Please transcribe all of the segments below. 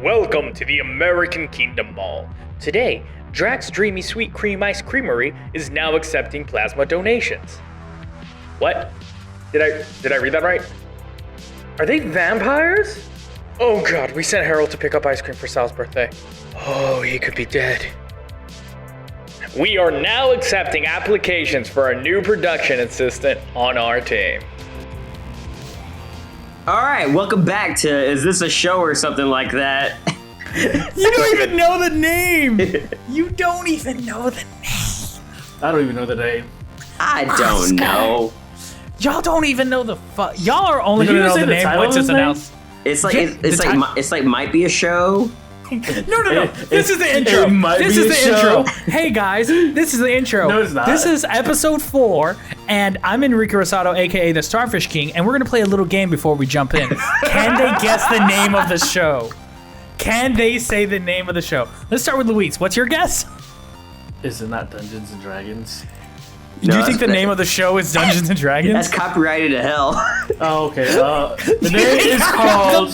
Welcome to the American Kingdom Mall. Today, Drax Dreamy Sweet Cream Ice Creamery is now accepting plasma donations. What? Did I read that right? Are they vampires? Oh god, we sent Harold to pick up ice cream for Sal's birthday. Oh, he could be dead. We are now accepting applications for a new production assistant on our team. All right, welcome back to Is This a Show or something like that? You don't even know the name! You don't even know the name. I don't even know the name. I don't know. Y'all don't even know the fuck. Y'all are only gonna know the name once it's announced. It's like might be a show. No. This is the intro. This is the intro. Hey guys, this is the intro. No, it's not. This is episode 4, and I'm Enrique Rosado, aka the Starfishking, and we're gonna play a little game before we jump in. Can they guess the name of the show? Can they say the name of the show? Let's start with Luis. What's your guess? Is it not Dungeons and Dragons? Do you think the name of the show is Dungeons and Dragons? That's copyrighted to hell. Oh, okay. The name is called...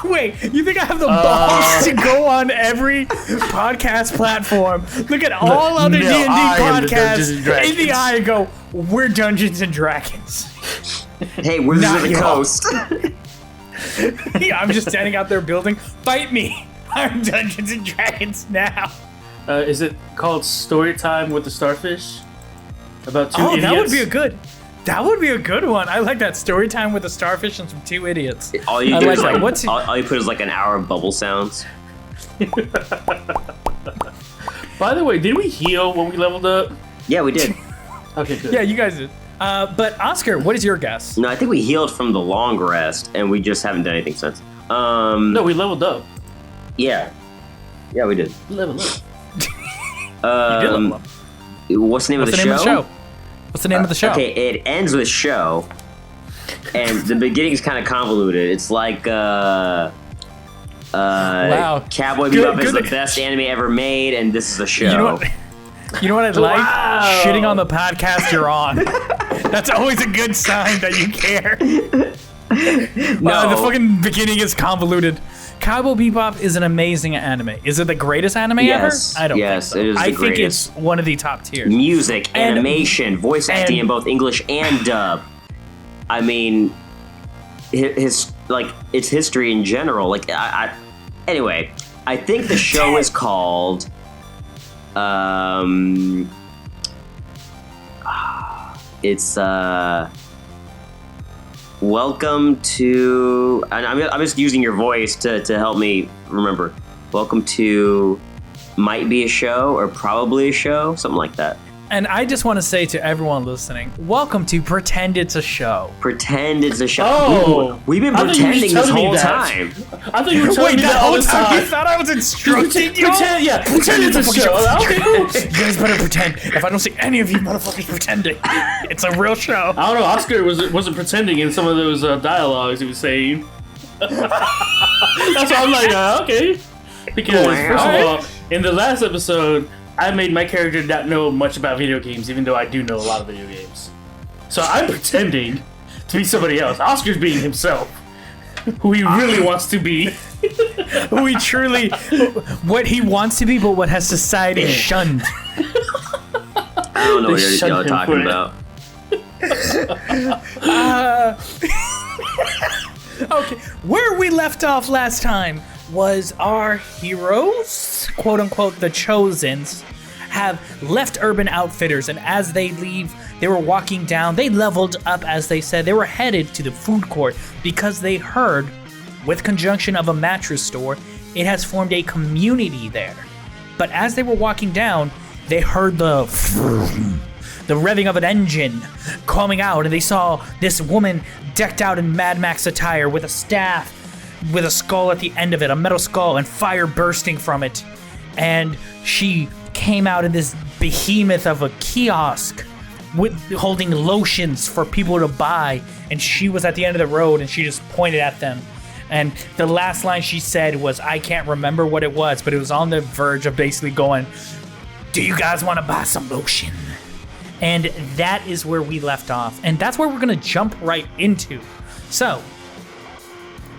Wait, you think I have the balls to go on every podcast platform, look at all other D&D podcasts in the eye and go, we're Dungeons and Dragons. Hey, Wizards of the Coast. Yeah, I'm just standing out there building. Fight me. I'm Dungeons and Dragons now. Is it called Storytime with the Starfish? About two idiots? That would be a good one. I like that. Story time with a starfish and some 2 idiots. All you do is all you put is like an hour of bubble sounds. By the way, did we heal when we leveled up? Yeah, we did. Okay, good. Yeah, you guys did. But Oscar, what is your guess? No, I think we healed from the long rest, and we just haven't done anything since. No, we leveled up. Yeah, we did. Level up. You did level up. What's the name of the show? What's the name of the show? Okay, it ends with show, and the beginning is kind of convoluted. It's like, wow. Cowboy Bebop is the best anime ever made, and this is a show. You know what I'd like? Wow. Shitting on the podcast you're on. That's always a good sign that you care. No. The fucking beginning is convoluted. Cowboy Bebop is an amazing anime. Is it the greatest anime ever? I don't think so. It is I the think greatest. it's one of the top tiers. Music, animation, voice acting in both English and dub. I mean, its history in general. Anyway, I think the show is called. It's Welcome to. And I'm just using your voice to help me remember. Welcome to might be a show or probably a show, something like that. And I just want to say to everyone listening, welcome to Pretend It's a Show. Pretend it's a show. Oh, ooh, we've been pretending this whole time. I thought you were telling me that all the time. You thought I was instructing you? Pretend it's a show. Okay, cool. You guys better pretend. If I don't see any of you motherfuckers pretending, it's a real show. I don't know. Oscar wasn't pretending in some of those dialogues he was saying. That's why I'm like, okay. Because first of all, in the last episode, I made my character not know much about video games, even though I do know a lot of video games. So I'm pretending to be somebody else. Oscar's being himself, who he really wants to be. Who he truly, what he wants to be, but what has society shunned. I don't know what y'all are talking about. Okay, where we left off last time was our heroes, quote unquote, the Chosens, have left Urban Outfitters, and as they leave, they were walking down. They leveled up, as they said. They were headed to the food court because they heard, with conjunction of a mattress store, it has formed a community there. But as they were walking down, they heard the revving of an engine coming out, and they saw this woman decked out in Mad Max attire with a staff with a skull at the end of it, a metal skull, and fire bursting from it. And she came out in this behemoth of a kiosk holding lotions for people to buy, and she was at the end of the road, and she just pointed at them. And the last line she said was, I can't remember what it was, but it was on the verge of basically going, do you guys want to buy some lotion? And that is where we left off, and that's where we're going to jump right into. So,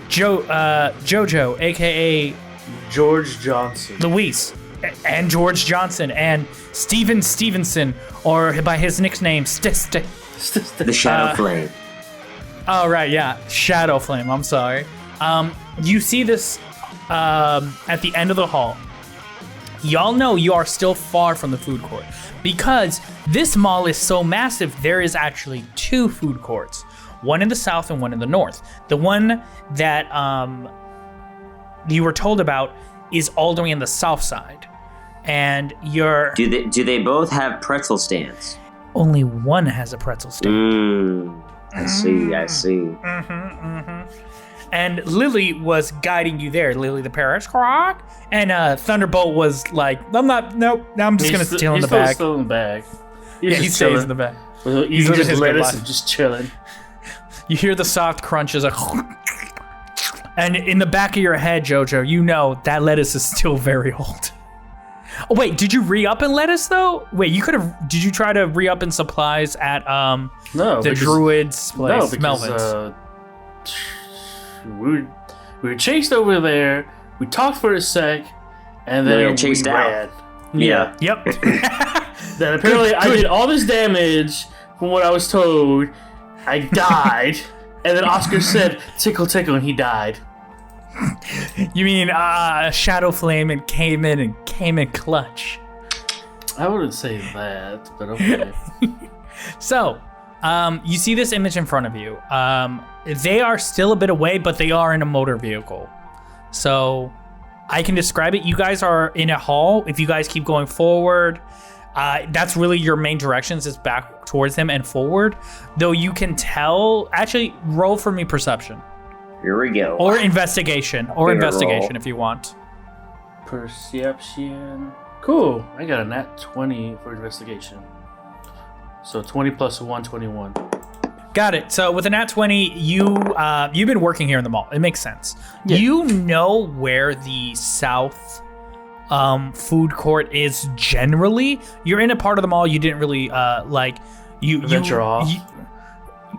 Jojo, aka George Johnson. Luis, and George Johnson, and Steven Stevenson, or by his nickname, The Shadowflame. Oh, right, yeah. Shadowflame, I'm sorry. You see this at the end of the hall. Y'all know you are still far from the food court. Because this mall is so massive, there is actually 2 food courts. One in the south and one in the north. The one that you were told about is all the way in the south side. And you're... Do they both have pretzel stands? Only one has a pretzel stand. I see. And Lily was guiding you there. Lily the Paris Croc. And Thunderbolt was like, I'm just going to steal in the bag. He's still in the bag. He stays in the bag. He's just lettuce and just chilling. You hear the soft crunches, and in the back of your head, Jojo, you know that lettuce is still very old. Oh, wait, did you re-up in lettuce, though? Wait, did you try to re-up in supplies at the Druid's place, Melvin's? We were chased over there, we talked for a sec, and then we chased ran. out. Yeah. Yep. Then apparently I did all this damage from what I was told. I died, and then Oscar said, tickle, tickle, and he died. You mean Shadowflame and came in clutch. I wouldn't say that, but okay. So, you see this image in front of you. They are still a bit away, but they are in a motor vehicle. So, I can describe it. You guys are in a hall. If you guys keep going forward, that's really your main directions, is back towards them and forward. Though you can tell, actually, roll for me perception. Here we go. Or investigation. If you want. Perception. Cool. I got a nat 20 for investigation. So 20 plus 1, 21. Got it. So with a nat 20, you've been working here in the mall. It makes sense. Yeah. You know where the south food court is generally. You're in a part of the mall you didn't really venture off.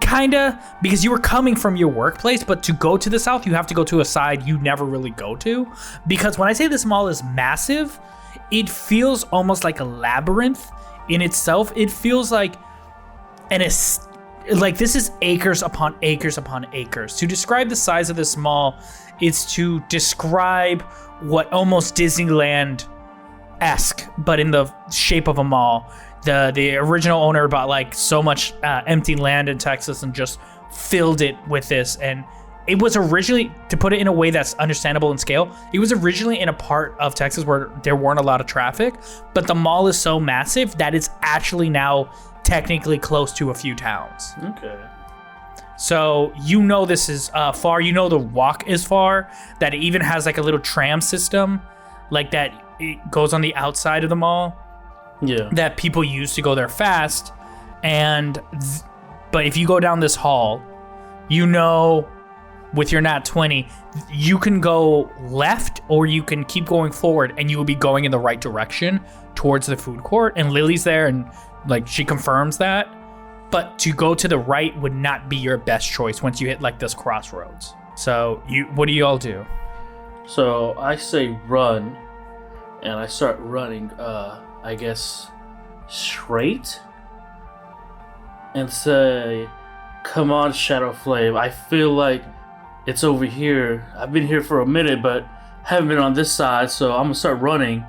Kinda, because you were coming from your workplace, but to go to the south, you have to go to a side you never really go to. Because when I say this mall is massive, it feels almost like a labyrinth in itself. It feels like this is acres upon acres upon acres. To describe the size of this mall is to describe what almost Disneyland-esque, but in the shape of a mall. The original owner bought like so much empty land in Texas and just filled it with this. And it was originally, to put it in a way that's understandable in scale, it was originally in a part of Texas where there weren't a lot of traffic, but the mall is so massive that it's actually now technically close to a few towns. Okay. So you know this is far. You know the walk is far, that it even has like a little tram system like that. It goes on the outside of the mall. Yeah. That people use to go there fast. But if you go down this hall, you know with your nat 20, you can go left or you can keep going forward and you will be going in the right direction towards the food court. And Lily's there and like she confirms that. But to go to the right would not be your best choice once you hit like this crossroads. So what do you all do? So I say run, and I start running, I guess, straight, and say, come on, Shadowflame. I feel like it's over here. I've been here for a minute, but haven't been on this side, so I'm gonna start running.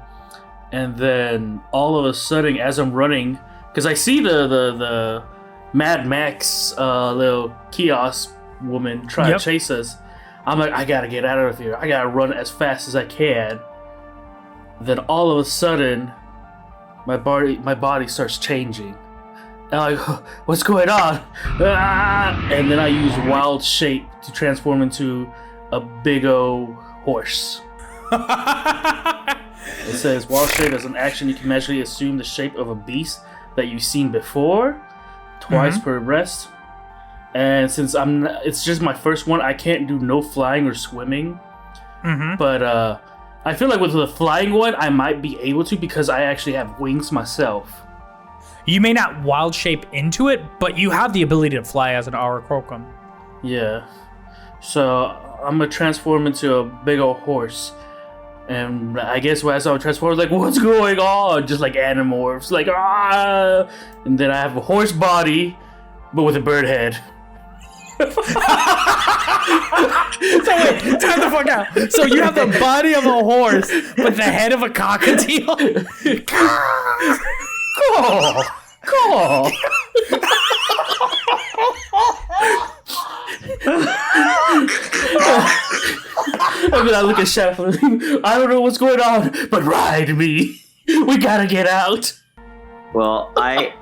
And then all of a sudden, as I'm running, because I see the Mad Max little kiosk woman trying to chase us, I'm like, I gotta get out of here. I gotta run as fast as I can. Then all of a sudden, my body starts changing. And I'm like, what's going on? Ah! And then I use wild shape to transform into a big old horse. It says, wild shape as an action, you can magically assume the shape of a beast that you've seen before, twice per rest. And since it's just my first one, I can't do no flying or swimming. But I feel like with the flying one, I might be able to because I actually have wings myself. You may not wild shape into it, but you have the ability to fly as an Aurocrocum. Yeah. So I'm gonna transform into a big old horse. And I guess when I saw transform, I was like, what's going on? Just like Animorphs, like ah. And then I have a horse body, but with a bird head. So wait, time the fuck out. So you have the body of a horse, but the head of a cockatiel? Cool. And then I look at Shadowflame. I don't know what's going on, but ride me. We gotta get out. Well, I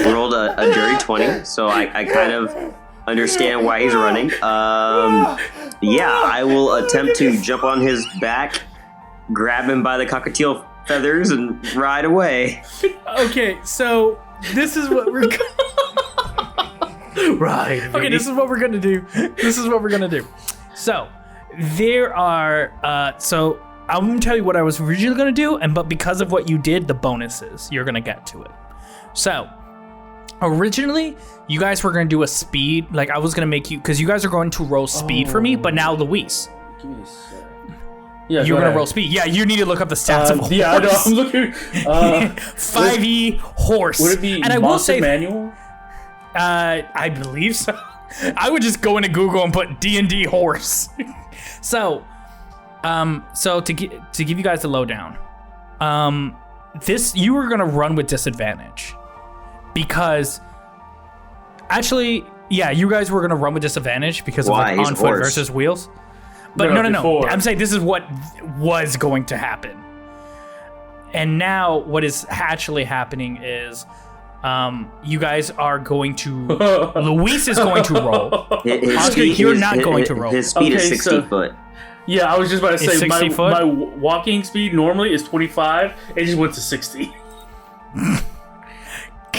rolled a dirty 20, so I kind of understand why he's running. Yeah, I will attempt to jump on his back, grab him by the cockatiel feathers, and ride away. Okay, so this is what we're Ride me. Okay, this is what we're gonna do. So there are so I'm gonna tell you what I was originally gonna do, but because of what you did, the bonuses, you're gonna get to it. So originally you guys were gonna do a speed, like I was gonna make you, because you guys are going to roll speed for me, but now Luis, Give me a sec. Yeah, you're gonna roll speed. Yeah, you need to look up the stats of a horse. Yeah, I know. I'm looking. 5e horse. Would it be and I will say manual? I believe so. I would just go into Google and put D&D horse. So to give you guys the lowdown, this you were gonna run with disadvantage because actually, yeah, you guys were gonna run with disadvantage because Why? of He's on a foot horse. versus wheels. But no. before. I'm saying this is what was going to happen, and now what is actually happening is. You guys are going to. Luis is going to roll. Oscar, you're not going to roll. His speed is Okay, 60 so- foot. Yeah, I was just about to Is say 60 foot? my walking speed normally is 25. It just went to 60.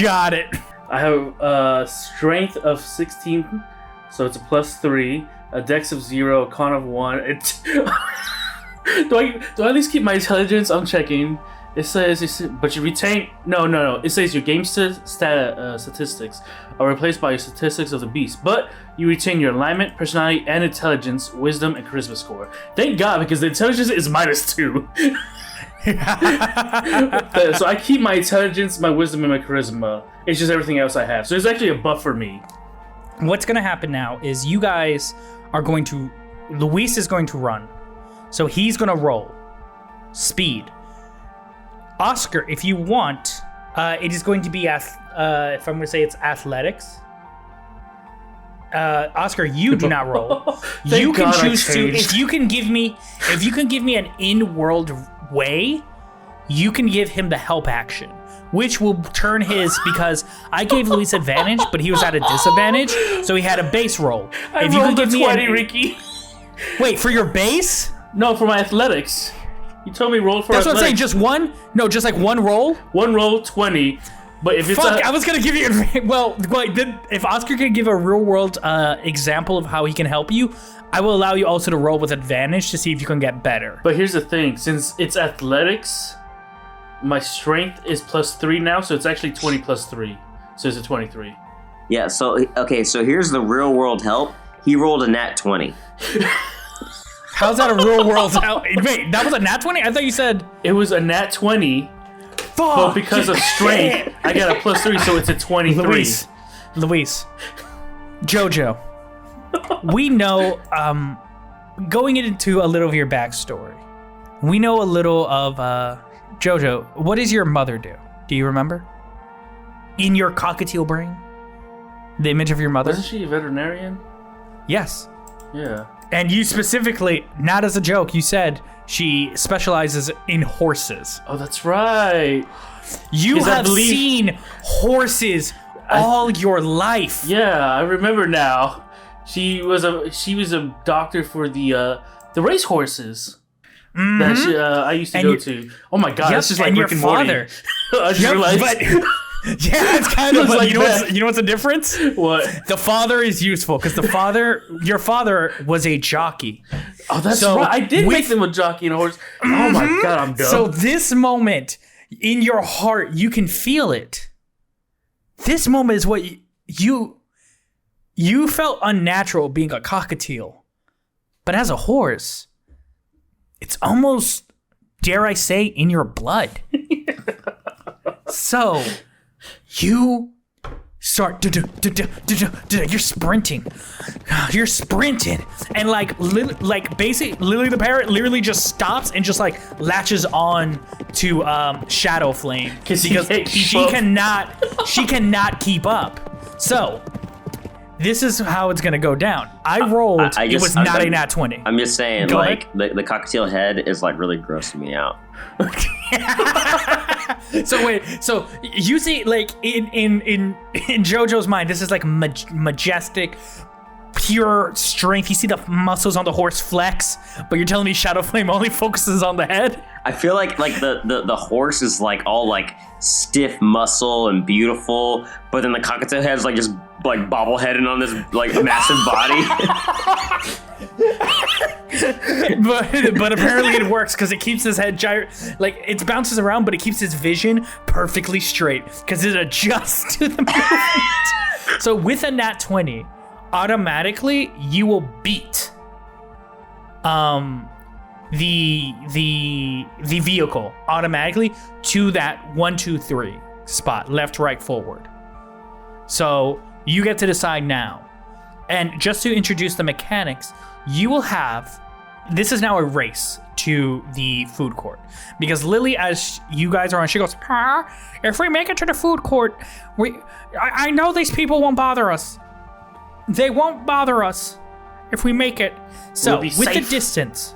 Got it. I have a strength of 16, so it's a +3. A dex of 0, a con of 1. Do I at least keep my intelligence? I'm checking. It says, but you retain. No. It says your game statistics are replaced by your statistics of the beast, but you retain your alignment, personality, and intelligence, wisdom, and charisma score. Thank God, because the intelligence is -2. So I keep my intelligence, my wisdom, and my charisma. It's just everything else I have. So it's actually a buff for me. What's going to happen now is you guys are going to. Luis is going to run. So he's going to roll. Speed. Oscar, if you want, it is going to be if I'm going to say it's athletics. Oscar, you do not roll. You can God I choose to. changed. If you can give me an in-world way, you can give him the help action, which will turn his because I gave Luis advantage, but he was at a disadvantage, so he had a base roll. I If you rolled could a give me 20, Ricky. wait for your base. No, for my athletics. You told me roll for That's what I'm athletics. saying. Just one? No, just like one roll. One roll, 20. But if it's Fuck, I was gonna give you. Well, if Oscar can give a real world example of how he can help you, I will allow you also to roll with advantage to see if you can get better. But here's the thing: since it's athletics, my strength is +3 now, so it's actually 20 +3. So it's a 23. Yeah, so here's the real world help. He rolled a nat 20. How's that a real world help? Wait, that was a nat 20? I thought you said. It was a nat 20, Fuck. but because of strength, I got a +3, so it's a 23. Luis, Jojo, we know, going into a little of your backstory, we know a little of, Jojo, what does your mother do? Do you remember? In your cockatiel brain? The image of your mother? Wasn't she a veterinarian? Yes. Yeah. And you specifically, not as a joke, you said she specializes in horses. Oh, that's right. You 'Cause I have believe- seen horses all your life. Yeah, I remember now. She was a doctor for the race horses. That I used to And go you- to. Oh my god, Yep, that's just like and your Rick and Morty. father. I just Yep, realized but yeah, it's kind of It's like like you that. know what's the difference? what? The father is useful because your father was a jockey. Oh, that's So, right. I did with- make them a jockey and a horse. Oh my god, I'm dumb. So this moment in your heart, you can feel it. This moment is what You felt unnatural being a cockatiel, but as a horse, it's almost, dare I say, in your blood. So you start, you're sprinting, and basically Lily the parrot literally just stops and just like latches on to Shadowflame because she cannot keep up. So this is how it's gonna go down. I rolled. It was not a nat 20. I'm just saying, Go like the cockatiel head is like really grossing me out. So wait, so you see, like in Jojo's mind, this is like majestic, pure strength. You see the muscles on the horse flex, but you're telling me Shadowflame only focuses on the head? I feel like the horse is like all like stiff muscle and beautiful, but then the cockatiel head is like just like bobbleheading on this like massive body. but apparently it works because it keeps his head like it bounces around, but it keeps his vision perfectly straight because it adjusts to the movement. So with a nat 20, automatically you will beat the vehicle automatically to that 1, 2, 3 spot, left, right, forward. So you get to decide now. And just to introduce the mechanics, you will have, this is now a race to the food court. Because Lily, as you guys are on, she goes, if we make it to the food court, I know these people won't bother us. They won't bother us if we make it. So with the distance,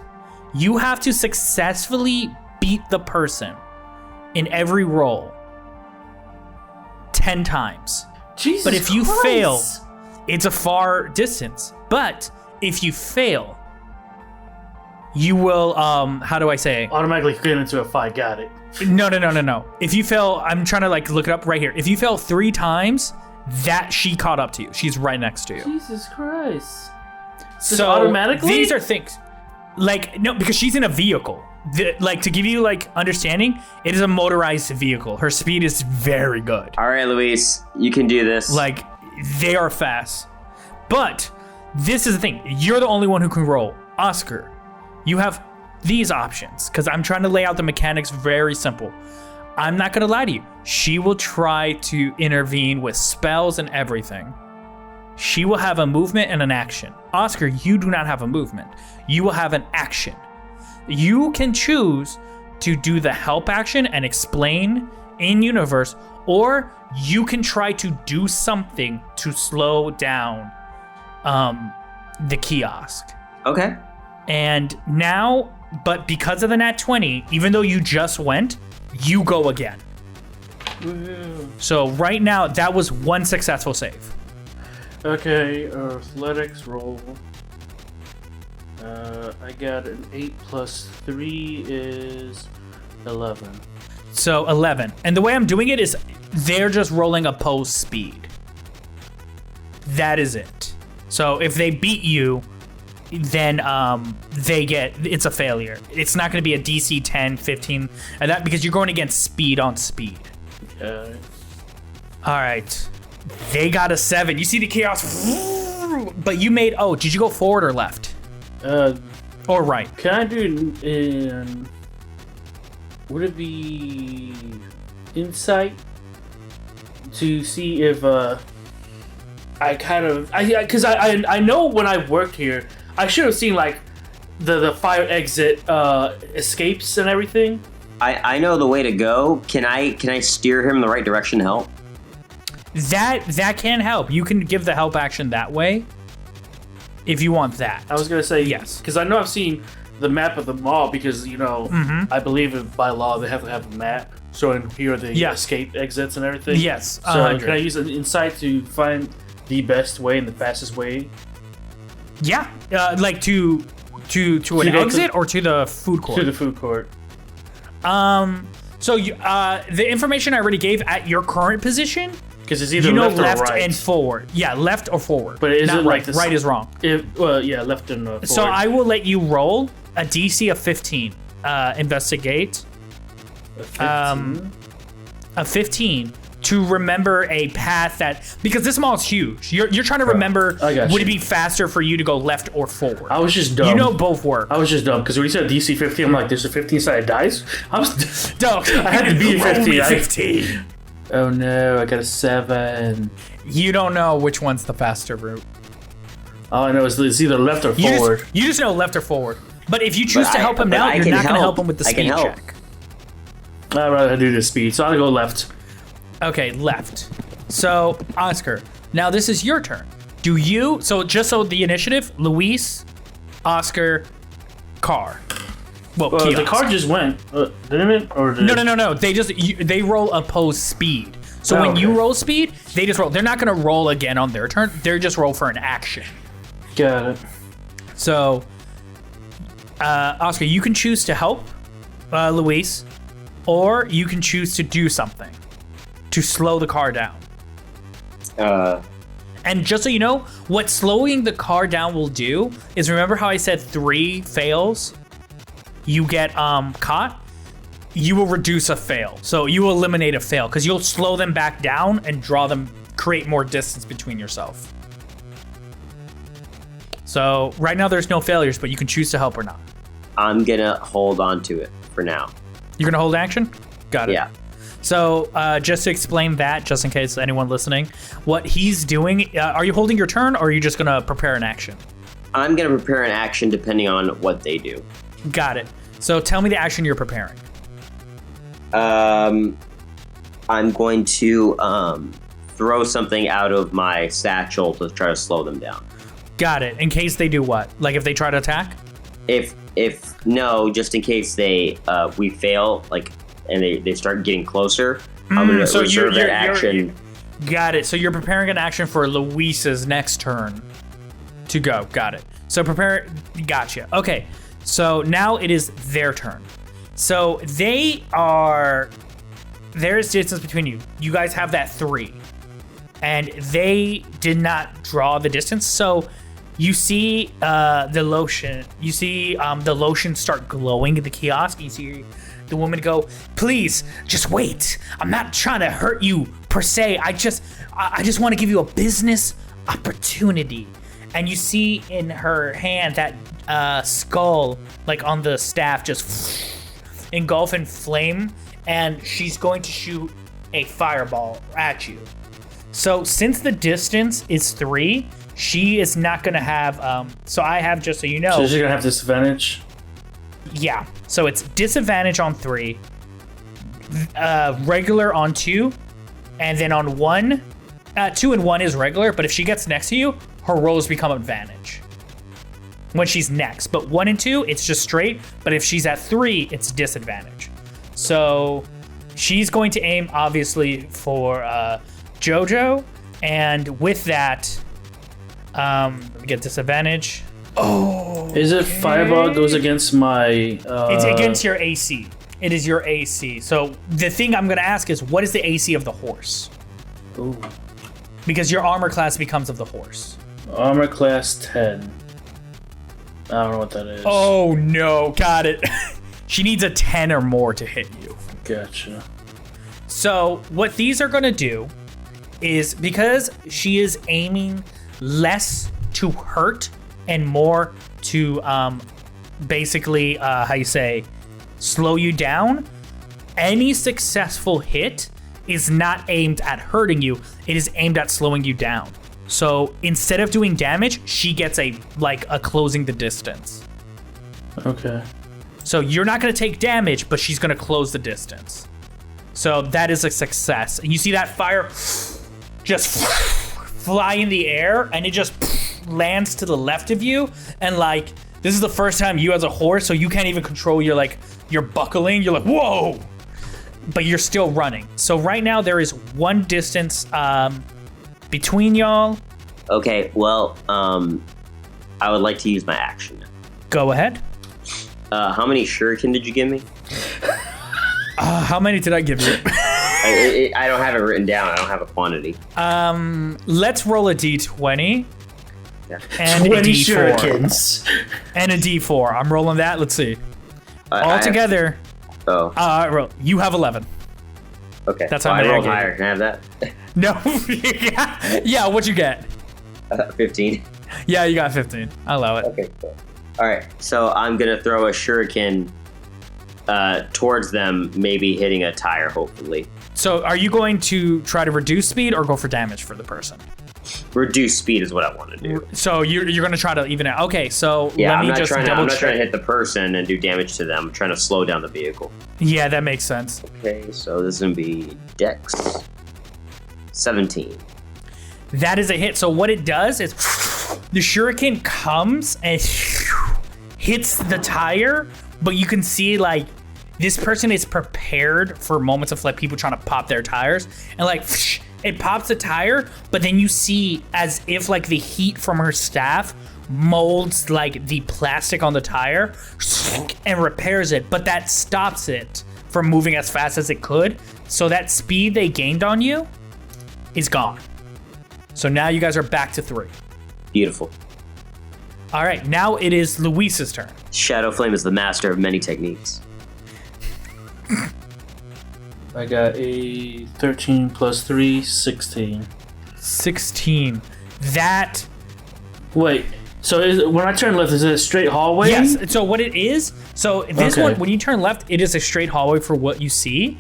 you have to successfully beat the person in every roll 10 times. Jesus But if you Christ. fail, it's a far distance. But if you fail, you will, how do I say? Automatically get into a fight. Got it. No. If you fail, I'm trying to like look it up right here. If you fail 3 times, that she caught up to you. She's right next to you. Jesus Christ. So automatically? These are things. Like, no, because she's in a vehicle. Like, to give you like understanding, it is a motorized vehicle. Her speed is very good. All right, Luis, you can do this. Like, they are fast. But this is the thing. You're the only one who can roll. Oscar, you have these options because I'm trying to lay out the mechanics very simple. I'm not going to lie to you. She will try to intervene with spells and everything. She will have a movement and an action. Oscar, you do not have a movement. You will have an action. You can choose to do the help action and explain in universe, or you can try to do something to slow down the kiosk. Okay. And now, but because of the nat 20, even though you just went, you go again. So right now, that was 1 successful save. Okay, athletics roll. I got an 8 plus 3 is 11. So 11. And the way I'm doing it is they're just rolling opposed speed. That is it. So if they beat you, then it's a failure. It's not going to be a DC 10, 15, and that because you're going against speed on speed. Okay. All right. They got a 7. You see the chaos, but you made. Oh, did you go forward or left? Or right? Can I do in? Would it be insight to see if because I know when I worked here, I should have seen like the fire exit escapes and everything. I know the way to go. Can I steer him in the right direction to help? That can help. You can give the help action that way if you want that. I was gonna say yes, because I know I've seen the map of the mall because I believe by law they have to have a map showing here are the escape exits and everything. Yes. So 100. can I use an insight to find the best way and the fastest way? Yeah. Like to an exit or to the food court? To the food court. So you, the information I already gave at your current position. Because it's either left or right. And forward. Yeah, left or forward. But is it right? like Right is wrong. Yeah, left and forward. So I will let you roll a DC of 15. Investigate. A 15? A 15 to remember a path because this mall is huge. You're trying to remember. I got would you. it be faster for you to go left or forward? I was just dumb. You know both work. I was just dumb because when you said DC 50, I'm like, there's a 15-sided dice? I was Dope. I had to be a 15. 15. Oh no, I got a 7. You don't know which one's the faster route. All I know is it's either left or forward. You just know left or forward. But if you choose But to help him now, you're not going to help him with the I can speed help. check. I'd rather do the speed, so I'll go left. Okay, left. So, Oscar, now this is your turn. Just so the initiative, Luis, Oscar, Car. Well, The Kiosk. car just went, didn't it? Or did No. They roll opposed speed. So Oh, when you okay. roll speed, they just roll. They're not going to roll again on their turn. They're just roll for an action. Got it. So, Oscar, you can choose to help Luis, or you can choose to do something to slow the car down. And just so you know, what slowing the car down will do is, remember how I said 3 fails, you get caught? You will reduce a fail. So you will eliminate a fail because you'll slow them back down and create more distance between yourself. So right now there's no failures, but you can choose to help or not. I'm gonna hold on to it for now. You're gonna hold action? Got it. Yeah. So just to explain that, just in case anyone listening, what he's doing, are you holding your turn or are you just gonna prepare an action? I'm gonna prepare an action depending on what they do. Got it. So tell me the action you're preparing. I'm going to throw something out of my satchel to try to slow them down. Got it. In case they do what? Like if they try to attack? If no, just in case we fail, like, and they start getting closer, I'm gonna so reserve that action. Got it. So you're preparing an action for Luis's next turn to go. Got it. So prepare. Gotcha. Okay. So now it is their turn. So there's distance between you. You guys have that 3. And they did not draw the distance. So you see the lotion. You see the lotion start glowing at the kiosk. You see the woman go, "Please, just wait. I'm not trying to hurt you per se. I just want to give you a business opportunity." And you see in her hand that skull, like on the staff, just engulf in flame, and she's going to shoot a fireball at you. So since the distance is 3, she is not going to have. So I have, just so you know. So she's gonna have disadvantage. Yeah. So it's disadvantage on 3, regular on 2, and then on 1. 2 and 1 is regular, but if she gets next to you, her rolls become advantage when she's next. But 1 and 2, it's just straight. But if she's at 3, it's disadvantage. So she's going to aim, obviously, for Jojo. And with that, let me get disadvantage. Oh, Is it fireball goes against my? it's against your AC. It is your AC. So the thing I'm going to ask is, what is the AC of the horse? Ooh. Because your armor class becomes of the horse. Armor class 10. I don't know what that is. Oh no, got it. She needs a 10 or more to hit you. Gotcha. So what these are going to do is, because she is aiming less to hurt and more to basically, how you say, slow you down, any successful hit is not aimed at hurting you. It is aimed at slowing you down. So instead of doing damage, she gets a closing the distance. Okay. So you're not going to take damage, but she's going to close the distance. So that is a success. And you see that fire just fly in the air, and it just lands to the left of you. And like, this is the first time you as a horse, so you can't even control you're buckling. You're like, whoa, but you're still running. So right now there is 1 distance between y'all. Okay, well, I would like to use my action. Go ahead. How many shuriken did you give me? How many did I give you? I don't have it written down. I don't have a quantity. Let's roll a d20 Yeah. and a 20 d4. shurikens. And a d4. I'm rolling that. Let's see. All together. Oh, You have 11. Okay. That's well, how I many I rolled gave higher. you. Can I have that? No. Yeah, what'd you get? 15. Yeah, you got 15. I allow it. Okay, cool. All right, so I'm gonna throw a shuriken towards them, maybe hitting a tire, hopefully. So are you going to try to reduce speed or go for damage for the person? Reduce speed is what I want to do. So you're going to try to even out. Okay, so Yeah, let I'm me not just trying to. double I'm not check. trying to hit the person and do damage to them. I'm trying to slow down the vehicle. Yeah, that makes sense. Okay, so this is gonna be Dex 17. That is a hit. So what it does is the shuriken comes and hits the tire, but you can see like this person is prepared for moments of like people trying to pop their tires, and like it pops the tire, but then you see as if like the heat from her staff molds like the plastic on the tire and repairs it, but that stops it from moving as fast as it could. So that speed they gained on you is gone. So now you guys are back to 3. Beautiful. All right, now it is Luis's turn. Shadowflame is the master of many techniques. I got a 13 plus 3, 16. 16. That, Wait, so when I turn left, is it a straight hallway? yes. So what it is, so this Okay. one, when you turn left, it is a straight hallway for what you see.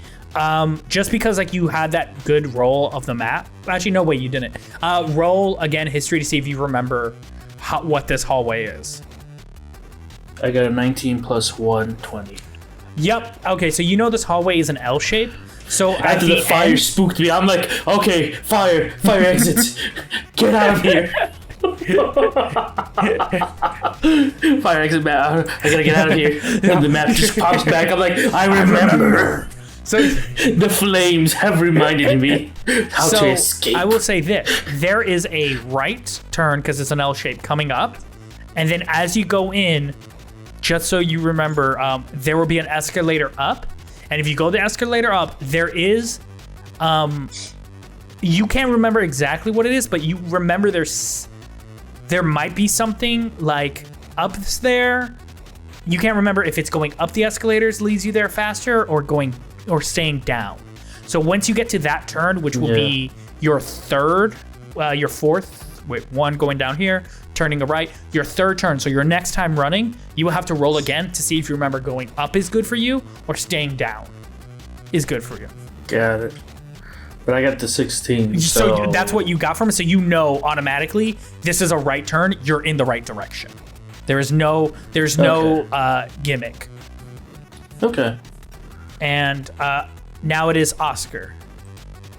Just because like you had that good roll of the map. Actually, no, wait, you didn't. Roll again history to see if you remember what this hallway is. I got a 19 plus 1, 20. Yep. Okay, so you know this hallway is an L shape. So at After the fire end, spooked me, I'm like, okay, fire exits. Get out of here. Fire exit back. I gotta get out of here. And the map just pops back. I'm like, I remember. so The flames have reminded me how to escape. I will say this: there is a right turn because it's an L shape coming up, and then as you go in, just so you remember, there will be an escalator up, and if you go the escalator up, there is, you can't remember exactly what it is, but you remember there might be something like up there. You can't remember if it's going up the escalators leads you there faster or staying down. So once you get to that turn, which will be your fourth, one going down here, turning a right, your third turn. So your next time running, you will have to roll again to see if you remember going up is good for you or staying down is good for you. Got it. But I got the 16. So that's what you got from it. So you know automatically this is a right turn. You're in the right direction. There's no gimmick. Okay. And now it is Oscar.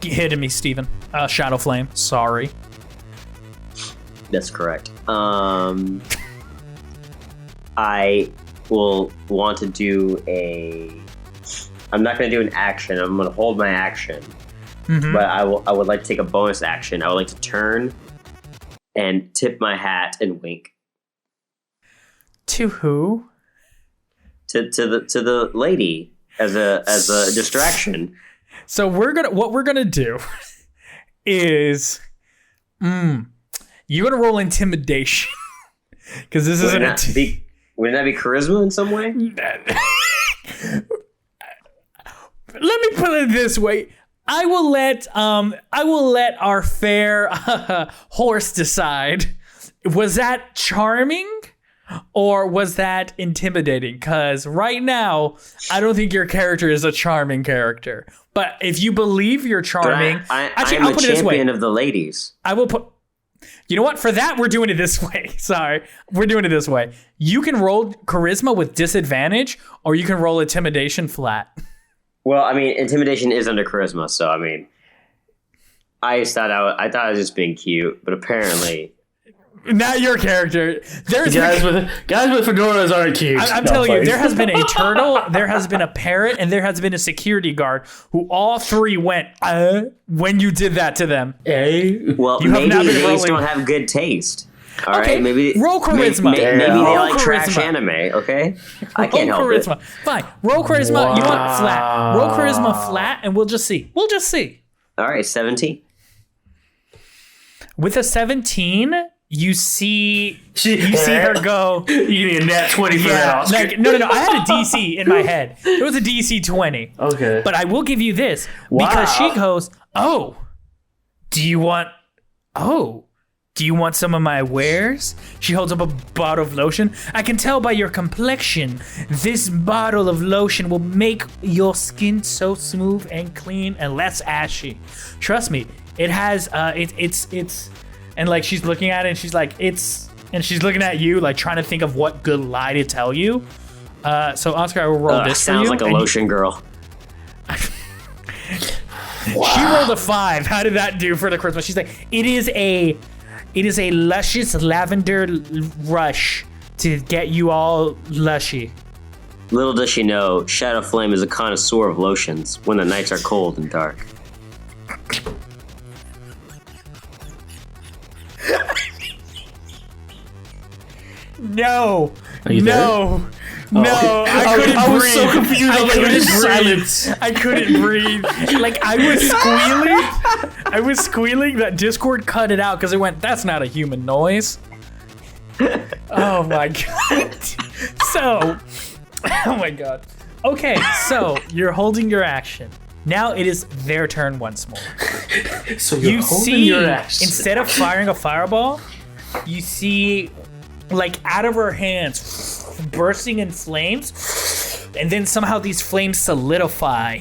Hitting me, Steven. Shadowflame. Sorry. That's correct. I will want to do I'm not going to do an action. I'm going to hold my action. Mm-hmm. But I would like to take a bonus action. I would like to turn and tip my hat and wink To who? to the lady as a distraction. So what we're gonna do is you're gonna roll intimidation. Because this isn't Wouldn't that be charisma in some way? Let me put it this way. I will let our fair horse decide. Was that charming or was that intimidating? Because right now, I don't think your character is a charming character. But if you believe you're charming, actually, I'm I'll put it this way. champion of the ladies. I will put. You know what? For that, we're doing it this way. Sorry, we're doing it this way. You can roll charisma with disadvantage, or you can roll intimidation flat. Well, I mean, intimidation is under charisma, so I mean, I thought I was just being cute, but apparently, Not your character. There's guys with fedoras aren't cute. I'm telling you, there has been a turtle, there has been a parrot, and there has been a security guard who all three went when you did that to them. well, You have maybe not been they just rolling- don't have good taste. All Okay, right, maybe roll charisma. Maybe they Roll like trash charisma. anime. Okay, I Roll can't help charisma. it. Fine. Roll charisma. You know what? Flat. Roll charisma flat, and we'll just see. We'll just see. All right, 17. With a 17, you see her go. You get a nat 20 for that, Oscar. Like, no. I had a DC in my head. It was a DC 20. Okay. But I will give you this because she goes, do you want some of my wares? She holds up a bottle of lotion. I can tell by your complexion, this bottle of lotion will make your skin so smooth and clean and less ashy. Trust me, it has, it's, and like she's looking at it and she's like, and she's looking at you, like trying to think of what good lie to tell you. So Oscar, I will roll this for you. Sounds like a lotion girl. She rolled a 5. How did that do for the Christmas? She's like, it is a luscious lavender rush to get you all lushy. Little does she know, Shadowflame is a connoisseur of lotions when the nights are cold and dark. No. Are you No. No, I couldn't breathe. I was so confused. I was like, couldn't silence. I couldn't breathe. Like, I was squealing. That Discord cut it out because it went, that's not a human noise. Oh my god. So, oh my god. Okay, so you're holding your action. Now it is their turn once more. So you're You holding see, your action. instead of firing a fireball, you see, like, out of her hands, bursting in flames, and then somehow these flames solidify,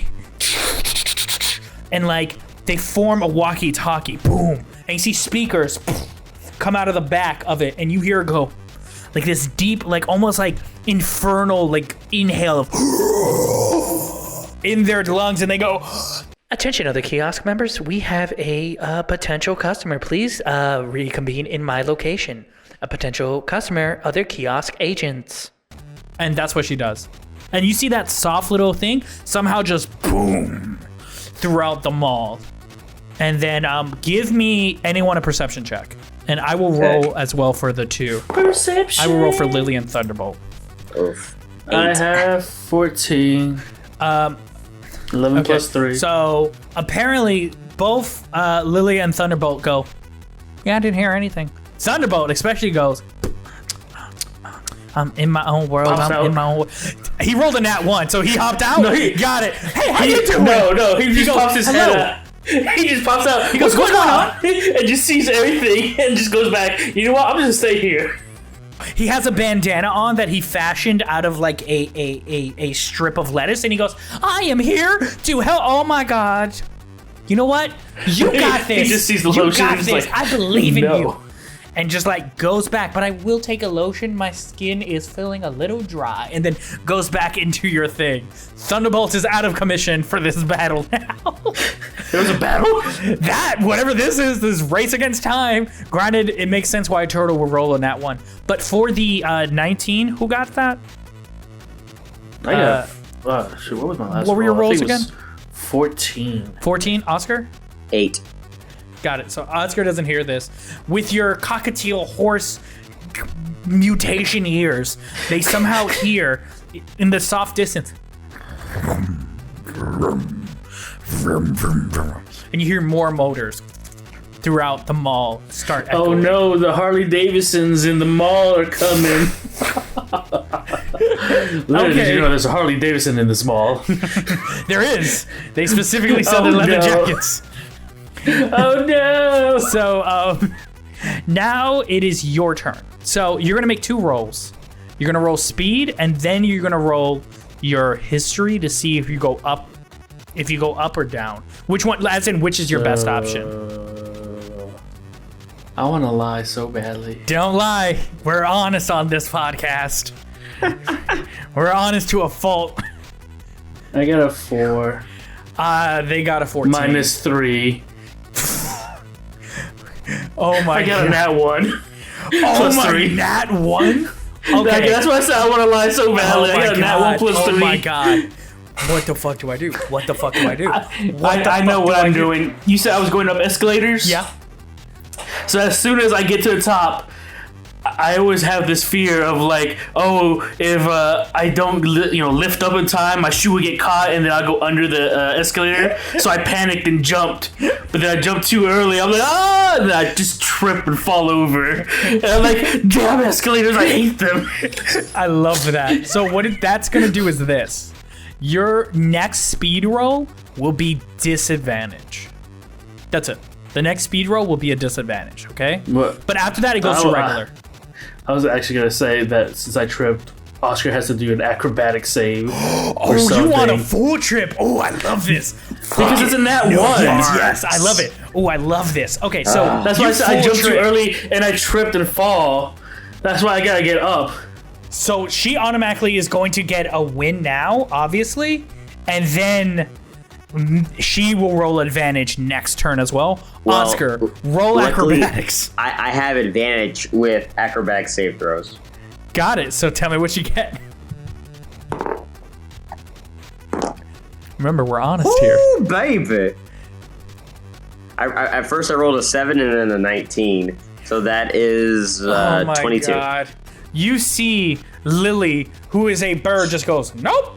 and like they form a walkie-talkie. Boom! And you see speakers come out of the back of it, and you hear it go like this deep, like almost like infernal, like inhale of in their lungs, and they go. Attention, other kiosk members. We have a potential customer. Please reconvene in my location. A potential customer, other kiosk agents. And that's what she does. And you see that soft little thing somehow just boom throughout the mall. And then give me anyone a perception check. And I will roll as well for the two. Perception. I will roll for Lily and Thunderbolt. Oof. I have 14. 11 plus 3. So apparently both Lily and Thunderbolt go, yeah, I didn't hear anything. Thunderbolt especially goes, I'm in my own world. Pops I'm out. in my own world. He rolled a nat 1, so he hopped out. No, he got it. Hey, how you doing? No, he just goes, pops his "Hello." head out. He just pops out. He goes, "What's going on?" And just sees everything and just goes back. You know what? I'm just gonna stay here. He has a bandana on that he fashioned out of like a strip of lettuce, and he goes, I am here to help. Oh my god. You know what? You got this. He just sees the you lotion got and he's this. like, I believe in "No." you. And just like goes back, but I will take a lotion. My skin is feeling a little dry, and then goes back into your thing. Thunderbolt is out of commission for this battle now. There was a battle? That, whatever this is race against time. Granted, it makes sense why a turtle would roll on that one. But for the 19, who got that? I got. Shoot, what was my last what were your roll? I rolls think it was again? 14. 14, Oscar? 8. Got it. So Oscar doesn't hear this. With your cockatiel horse mutation ears, they somehow hear in the soft distance. And you hear more motors throughout the mall start echoing. Oh no, the Harley Davidsons in the mall are coming. Literally, Okay. did you know there's a Harley Davidson in this mall? There is. They specifically sell Oh, the leather no. jackets. Oh no! So now it is your turn. So you're gonna make 2 rolls. You're gonna roll speed, and then you're gonna roll your history to see if you go up, or down. Which one? As in, which is your best option? I want to lie so badly. Don't lie. We're honest on this podcast. We're honest to a fault. I got a 4. They got a 14. Minus 3. Oh my I got god. a nat 1. Oh plus my 3. nat 1? Okay. That's why I said I want to lie so badly. Oh I my got a nat 1 plus 3. Oh my god. What the fuck do I do? What the fuck do I do? I know what I'm doing. You said I was going up escalators? Yeah. So as soon as I get to the top, I always have this fear of like, oh, if I don't, lift up in time, my shoe would get caught, and then I'll go under the escalator. So I panicked and jumped, but then I jumped too early. I'm like, and then I just trip and fall over. And I'm like, damn escalators, I hate them. I love that. So what that's gonna do is this: your next speed roll will be disadvantage. That's it. The next speed roll will be a disadvantage. Okay. What? But after that, it goes to regular. I was actually gonna say that since I tripped, Oscar has to do an acrobatic save. Oh, you want a full trip? Oh, I love this. Because it's in that one. Yes, I love it. Oh, I love this. Okay, so That's why I said I jumped too early and I tripped and fall. That's why I gotta get up. So she automatically is going to get a win now, obviously, and then she will roll advantage next turn as well. Oscar, roll luckily, acrobatics. I have advantage with acrobatic save throws. Got it. So tell me what you get. Remember, we're honest here. Ooh, baby. At first I rolled a 7 and then a 19. So that is 22. God. You see Lily, who is a bird, just goes, nope.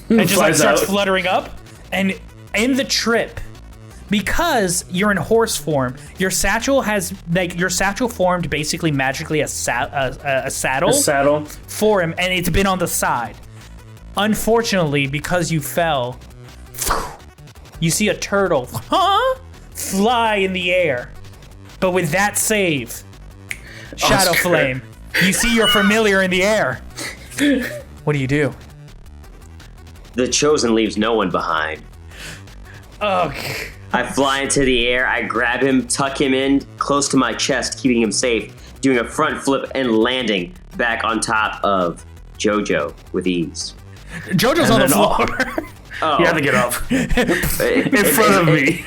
And just like starts fluttering up. And in the trip, because you're in horse form, your satchel formed basically magically a saddle for him, and it's been on the side. Unfortunately, because you fell, you see a turtle fly in the air. But with that save, Shadowflame, you see your familiar in the air. What do? The Chosen leaves no one behind. Okay. I fly into the air, I grab him, tuck him in close to my chest, keeping him safe, doing a front flip and landing back on top of Jojo with ease. Jojo's on the floor. You have to get up. In front of me.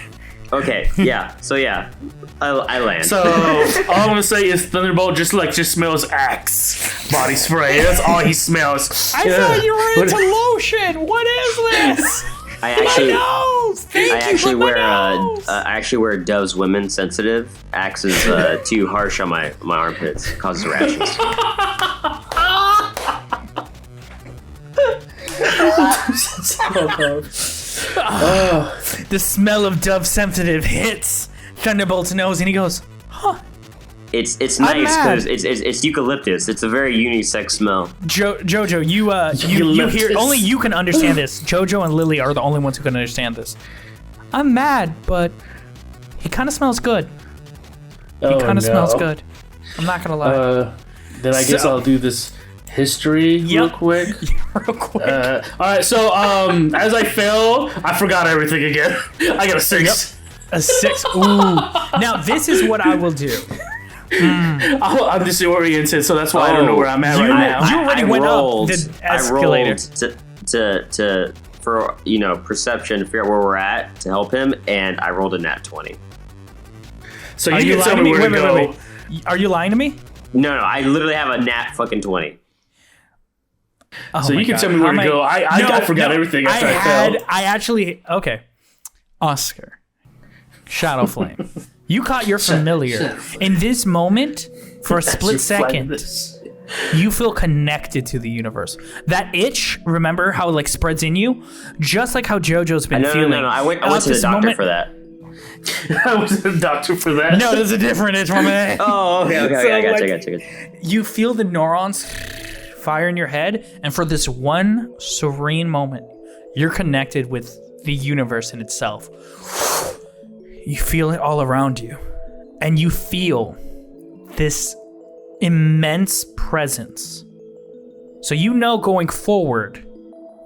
Okay, yeah. So yeah, I land. So all I'm gonna say is Thunderbolt just smells Axe body spray. That's all he smells. I thought you were into lotion. What is this? I actually wear Dove's Women Sensitive. Axe is too harsh on my armpits. Causes rashes. The smell of Dove Sensitive hits Thunderbolt's nose, and he goes, "Huh." It's nice because it's eucalyptus. It's a very unisex smell. Jojo, you hear, only you can understand this. Jojo and Lily are the only ones who can understand this. I'm mad, but he kind of smells good. He kind of smells good. I'm not gonna lie. Then I guess I'll do this history real quick. Real quick. All right. So as I fell, I forgot everything again. I got a 6. Yep. A 6. Ooh. Now this is what I will do. I'm disoriented, so that's why I don't know where I'm at right now. You already went up the escalator. I rolled for perception to figure out where we're at to help him, and I rolled a nat 20. So you can tell me where to go. Wait. Are you lying to me? No, I literally have a nat fucking 20. Oh so you can tell me where to go. I forgot everything after I fell. Okay. Oscar, Shadowflame. You caught your familiar. In this moment, for a split second, you feel connected to the universe. That itch, remember how it spreads in you? Just like how Jojo's been feeling. No. I went to the doctor for that. I was the doctor for that. No, there's a different itch, my man. Oh, okay. So, I gotcha. You feel the neurons fire in your head, and for this one serene moment, you're connected with the universe in itself. You feel it all around you, and you feel this immense presence. So going forward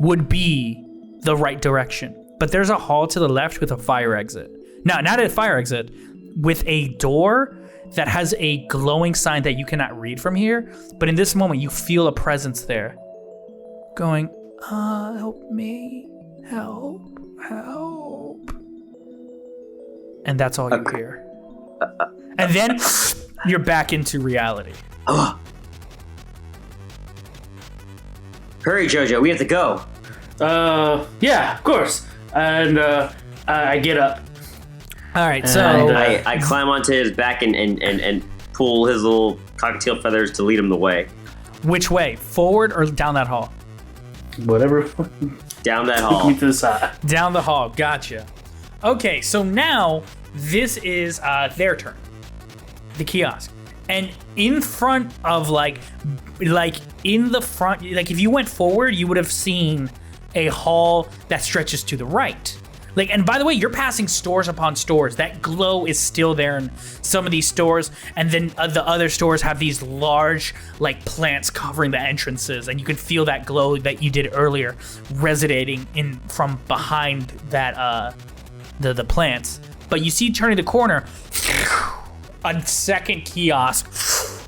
would be the right direction. But there's a hall to the left with a fire exit. No, not a fire exit, with a door that has a glowing sign that you cannot read from here. But in this moment, you feel a presence there going, help me, help. And that's all you hear. And then you're back into reality. Hurry, Jojo, we have to go. Yeah, of course. And I get up. All right, I climb onto his back and pull his little cocktail feathers to lead him the way. Which way? Forward or down that hall? Whatever. Down that hall. Me to the side. Down the hall. Gotcha. Okay, so now this is their turn. The kiosk. And in front of in the front, like if you went forward, you would have seen a hall that stretches to the right. Like, and by the way, you're passing stores upon stores. That glow is still there in some of these stores, and then the other stores have these large, like, plants covering the entrances, and you can feel that glow that you did earlier resonating in from behind that the plants. But you see, turning the corner, a second kiosk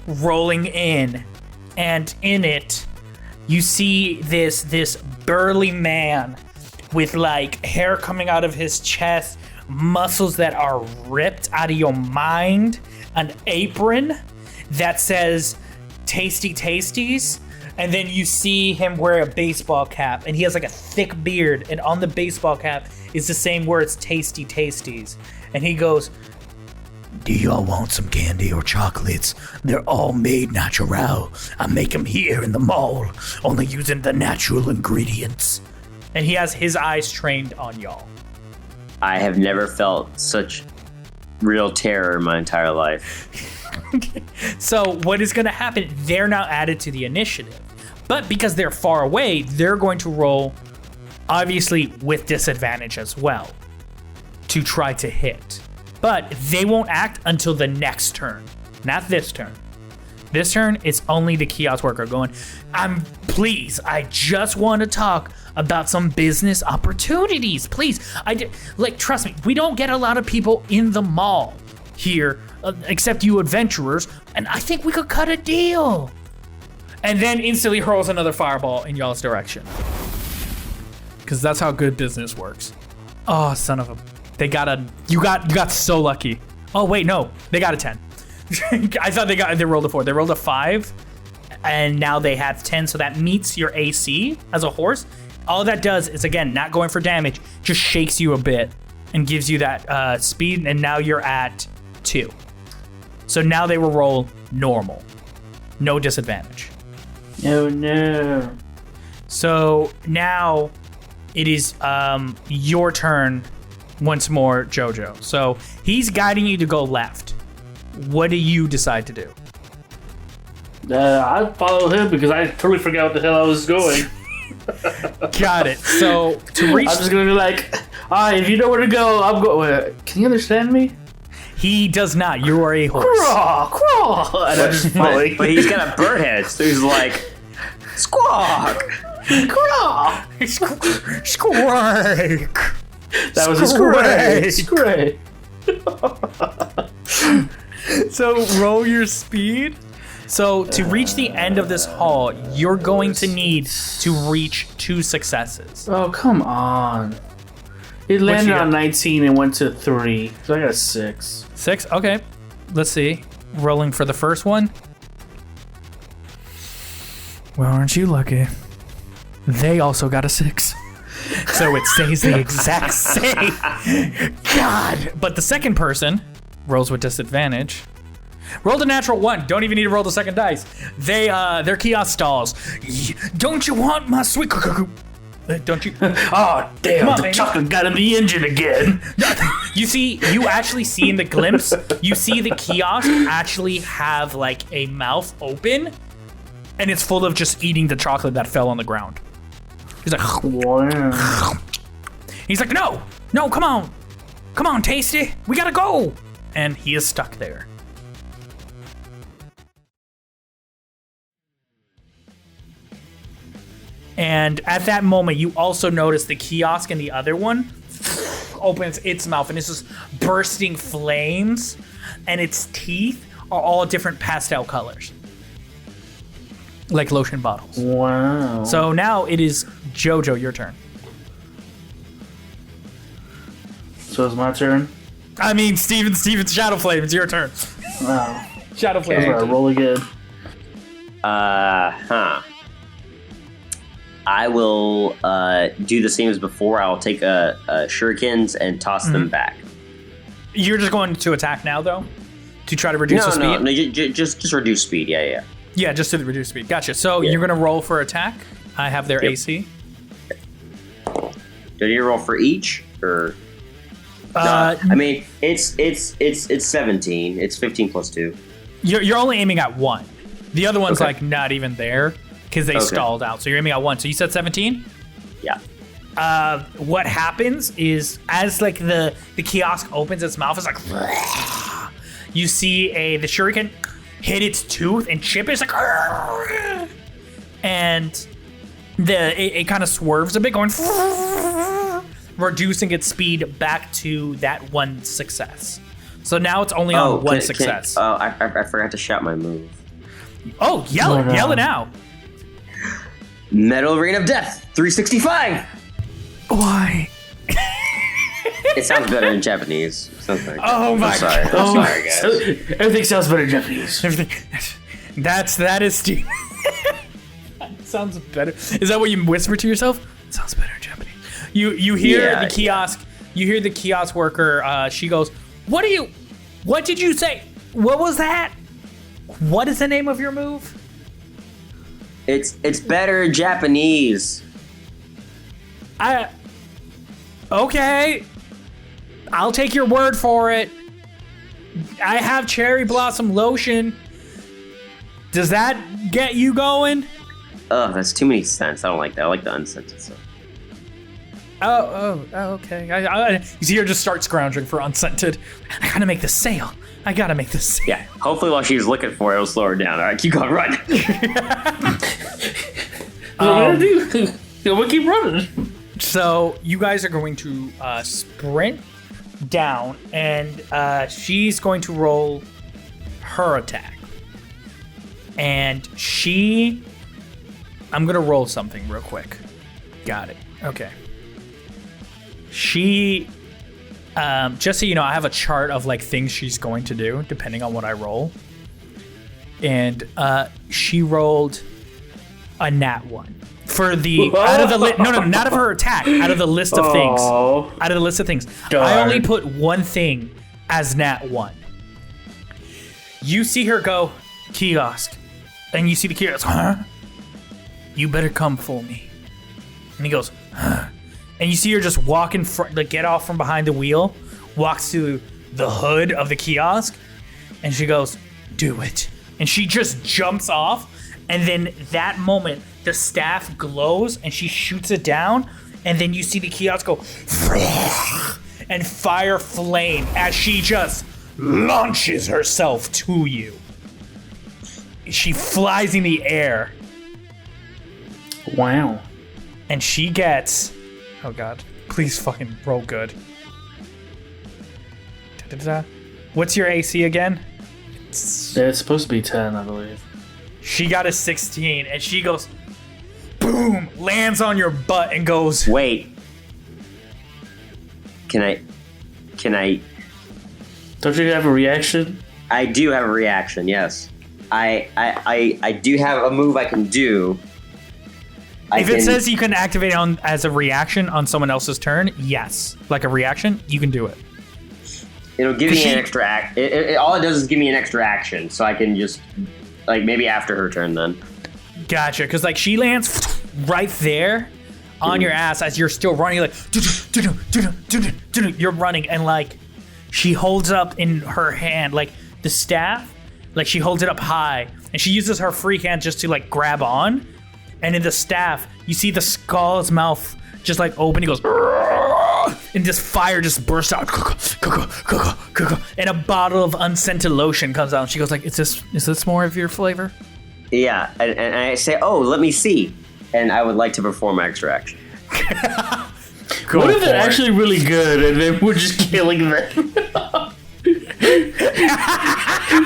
rolling in, and in it, you see this burly man with like hair coming out of his chest, muscles that are ripped out of your mind, an apron that says Tasty Tasties, and then you see him wear a baseball cap, and he has like a thick beard, and on the baseball cap is the same words, Tasty Tasties. And he goes, "Do y'all want some candy or chocolates? They're all made natural. I make them here in the mall, only using the natural ingredients." And he has his eyes trained on y'all. I have never felt such real terror in my entire life. So what is going to happen? They're now added to the initiative. But because they're far away, they're going to roll, obviously, with disadvantage as well, to try to hit. But they won't act until the next turn, not this turn. This turn, it's only the kiosk worker going, please, I just want to talk about some business opportunities. Please, trust me, we don't get a lot of people in the mall here, except you adventurers, and I think we could cut a deal. And then instantly hurls another fireball in y'all's direction. Because that's how good business works. Oh, son of a... You got so lucky. Oh, wait, no. They got a 10. I thought they rolled a 4. They rolled a 5, and now they have 10, so that meets your AC as a horse. All that does is, again, not going for damage, just shakes you a bit and gives you that speed, and now you're at 2. So now they will roll normal. No disadvantage. Oh, no. So now it is your turn once more, Jojo. So he's guiding you to go left. What do you decide to do? I follow him because I totally forgot what the hell I was going. Got it. So to reach, I'm just gonna be like, if you know where to go, I'm going. Can you understand me? He does not. You are a horse. Crawl, and I'm just following. But he's got a bird head, so he's like, squawk, crawl, squawk. That was his great. So roll your speed. So to reach the end of this hall, you're going to need to reach 2 successes. Oh, come on. It landed on 19 and went to 3. So I got a 6. 6? Okay. Let's see. Rolling for the first one. Well, aren't you lucky? They also got a 6. So it stays the exact same. God. But the second person rolls with disadvantage. Rolled a natural 1. Don't even need to roll the second dice. They're kiosk stalls. Don't you want my sweet... Don't you? Oh, damn. On, the baby. chocolate got in the engine again. You actually see in the glimpse, you see the kiosk actually have like a mouth open, and it's full of just eating the chocolate that fell on the ground. He's like, Wow. he's like, no, come on, Tasty, we gotta go, and he is stuck there. And at that moment, you also notice the kiosk and the other one opens its mouth, and it's just bursting flames, and its teeth are all different pastel colors, like lotion bottles. Wow. So now it is Jojo, your turn. So it's my turn? I mean, Steven, Shadowflame, it's your turn. Wow. Shadowflame. I'm gonna roll again. I will do the same as before. I'll take shurikens and toss them back. You're just going to attack now, though? to try to reduce the speed? No, just reduce speed. Yeah. Yeah, just to reduce speed. Gotcha. So you're gonna roll for attack. I have their AC. Did you roll for each or? I mean, it's 17. It's 15 plus 2. You're only aiming at one. The other one's like not even there because they stalled out. So you're aiming at one. So you said 17? Yeah. What happens is as like the kiosk opens its mouth, it's like you see the shuriken hit its tooth and chip it. It's like and it kind of swerves a bit, going reducing its speed back to that one success. So now it's only on one success. I forgot to shout my move. Oh, yell it out. Metal Rain of Death, 365. Why? It sounds better in Japanese. Oh my God. I'm sorry, guys. Everything sounds better in Japanese. That is Steve. Sounds better. Is that what you whisper to yourself? It sounds better in Japanese. You hear the kiosk. You hear the kiosk worker. She goes, What did you say? What was that? What is the name of your move? It's better in Japanese. Okay. I'll take your word for it. I have cherry blossom lotion. Does that get you going? Ugh, that's too many scents. I don't like that. I like the unscented stuff. Oh, okay. You see her just start scrounging for unscented. I gotta make this sale. Yeah, hopefully while she's looking for it, it'll slow her down. All right, keep going, run. What do? We'll keep running. So you guys are going to sprint down, and she's going to roll her attack. And I'm gonna roll something real quick. Got it. Okay. She, just so you know, I have a chart of like things she's going to do depending on what I roll. And she rolled a nat 1 for the out of the not of her attack, out of the list of things. Out of the list of things, darn. I only put one thing as nat 1. You see her go kiosk, and you see the kiosk. Huh? You better come for me. And he goes, huh? And you see her just walk in front, like get off from behind the wheel, walks to the hood of the kiosk, and she goes, do it. And she just jumps off, and then that moment, the staff glows, and she shoots it down, and then you see the kiosk go, and fire flame as she just launches herself to you. She flies in the air. Wow. And she gets... Oh god. Please fucking roll good. Da-da-da. What's your AC again? It's supposed to be 10, I believe. She got a 16, and she goes... Boom! Lands on your butt and goes... Wait. Can I... Don't you have a reaction? I do have a reaction, yes. I do have a move I can do. If it says you can activate on as a reaction on someone else's turn, yes. Like a reaction, you can do it. It'll give me an extra act. All it does is give me an extra action, so I can just, like, maybe after her turn then. Gotcha, because, like, she lands right there on your ass as you're still running, like, you're running, and, like, she holds up in her hand, like, the staff, like, she holds it up high, and she uses her free hand just to, like, grab on. And in the staff, you see the skull's mouth just like open. He goes, and this fire just bursts out. And a bottle of unscented lotion comes out. And she goes like, is this more of your flavor? Yeah, and I say, oh, let me see. And I would like to perform my extra action. What if they're actually really good and then we're just killing them?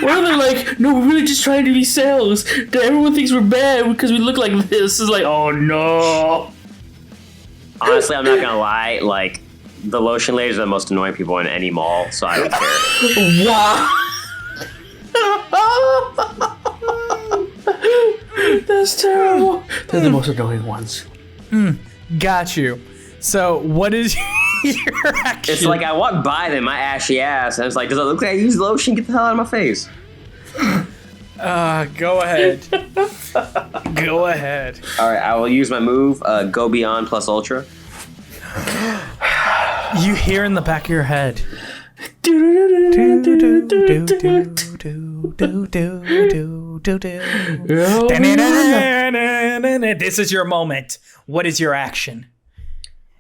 What if they're like, no, we're really just trying to be sales. Everyone thinks we're bad because we look like this. It's like, oh no. Honestly, I'm not gonna lie. Like, the lotion ladies are the most annoying people in any mall, so I don't care. Wow. That's terrible. They're the most annoying ones. Got you. So what is Your action. It's like I walked by them, my ashy ass, and I was like, does it look like I used lotion? Get the hell out of my face. Go ahead. Go ahead. All right, I will use my move, Go Beyond plus Ultra. You hear in the back of your head. This is your moment. What is your action?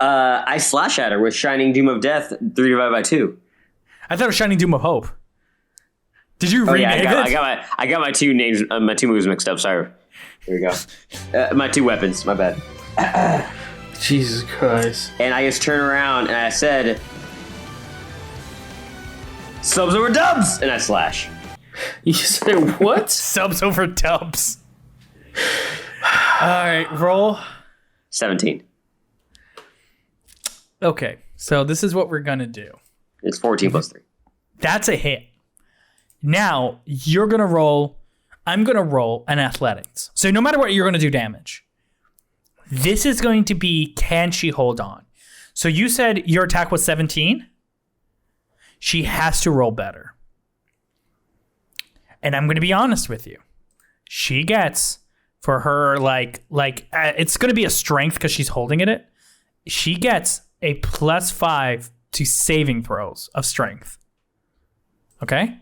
I slash at her with Shining Doom of Death 3 divided by 2. I thought it was Shining Doom of Hope. Did you rename it? I got my two names, my two moves mixed up. Sorry. Here we go. My two weapons. My bad. Jesus Christ. And I just turned around and I said, subs over dubs, and I slash. You said what? Subs over dubs. All right, roll. 17. Okay, so this is what we're gonna do. It's 14 plus 3. That's a hit. Now you're gonna roll. I'm gonna roll an athletics. So no matter what, you're gonna do damage. This is going to be, can she hold on? So you said your attack was 17. She has to roll better. And I'm going to be honest with you. She gets, for her, it's going to be a strength because she's holding it. She gets a +5 to saving throws of strength. Okay?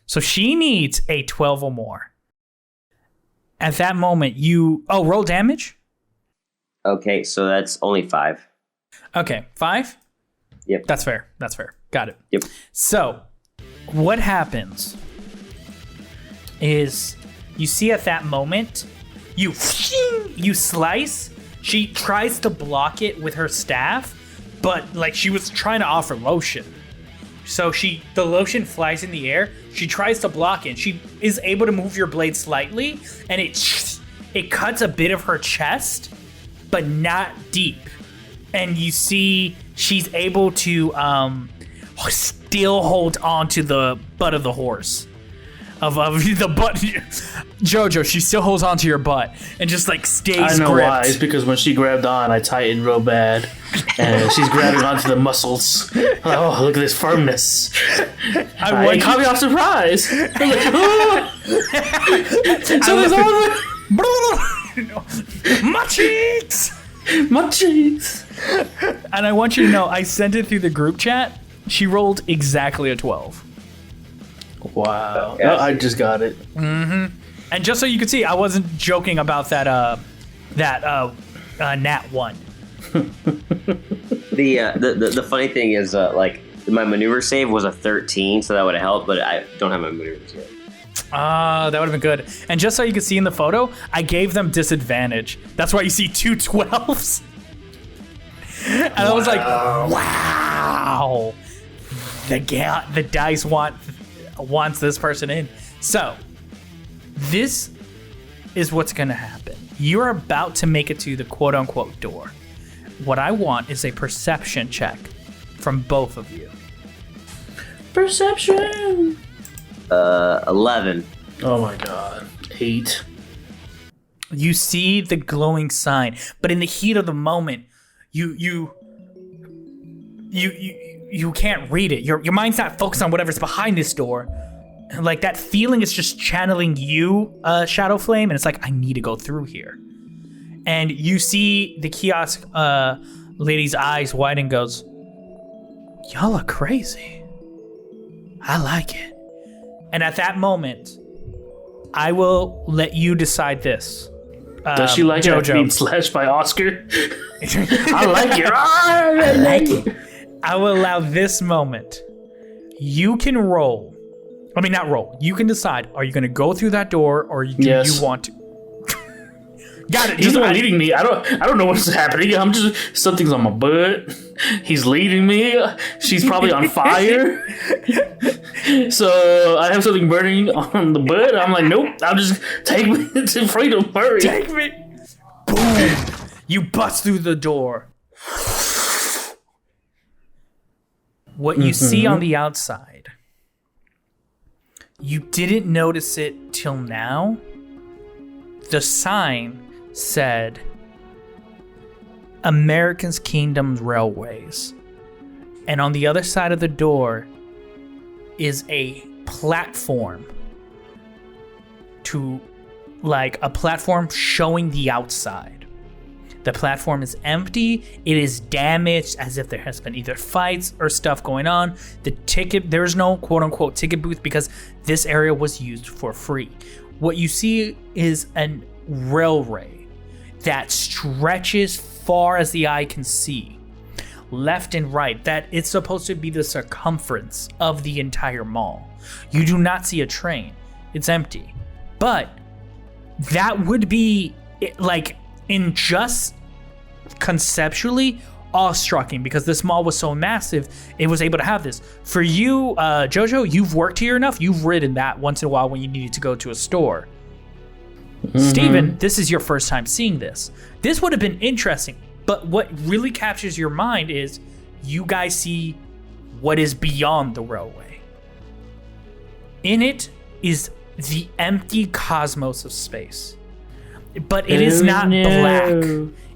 So she needs a 12 or more. At that moment, roll damage? Okay, so that's only 5. Okay, 5? Yep. That's fair. Got it. Yep. So, what happens is you see at that moment, you slice. She tries to block it with her staff, but she was trying to offer lotion. So the lotion flies in the air. She tries to block it. She is able to move your blade slightly, and it cuts a bit of her chest, but not deep. And you see she's able to still hold on to the butt of the horse. Of the butt. Jojo, she still holds on to your butt and just stays gripped. I know why. It's because when she grabbed on, I tightened real bad. And she's grabbing onto the muscles. Oh, look at this firmness. It caught me off surprise. I was like, oh. So there's all My cheeks! my cheeks. And I want you to know, I sent it through the group chat. She rolled exactly a 12. Wow. Yes. I just got it. Mm-hmm. And just so you can see, I wasn't joking about that nat 1. The funny thing is, my maneuver save was a 13, so that would have helped, but I don't have my maneuvers yet. That would have been good. And just so you can see in the photo, I gave them disadvantage. That's why you see 2 12s. And I was like, wow. The dice wants this person in. So, this is what's going to happen. You're about to make it to the quote-unquote door. What I want is a perception check from both of you. Perception. 11. Oh my god. 8. You see the glowing sign, but in the heat of the moment, you can't read it. Your mind's not focused on whatever's behind this door. That feeling is just channeling you, Shadowflame, and it's like, I need to go through here. And you see the kiosk lady's eyes widen and goes, y'all are crazy. I like it. And at that moment, I will let you decide this. Does she like Jojo? being slashed by Oscar? I like it. I like it. I will allow this moment. You can roll. I mean, not roll. You can decide. Are you going to go through that door, or do you want to? Got it. He's the one leading me. I don't know what's happening. I'm just, something's on my butt. He's leading me. She's probably on fire. So I have something burning on the butt. I'm like, nope. I'll just take me to freedom. Hurry. Take me. Boom. You bust through the door. What you see on the outside, you didn't notice it till now. The sign said America's Kingdom Railways. And on the other side of the door is a platform like a platform showing the outside. The platform is empty. It is damaged as if there has been either fights or stuff going on. There's no quote unquote ticket booth because this area was used for free. What you see is a railway that stretches far as the eye can see, left and right, that it's supposed to be the circumference of the entire mall. You do not see a train. It's empty. But that would be like in just conceptually awe-striking because this mall was so massive, it was able to have this. For you, Jojo, you've worked here enough. You've ridden that once in a while when you needed to go to a store. Steven, this is your first time seeing this. This would have been interesting, but what really captures your mind is you guys see what is beyond the railway. In it is the empty cosmos of space. But it is not black.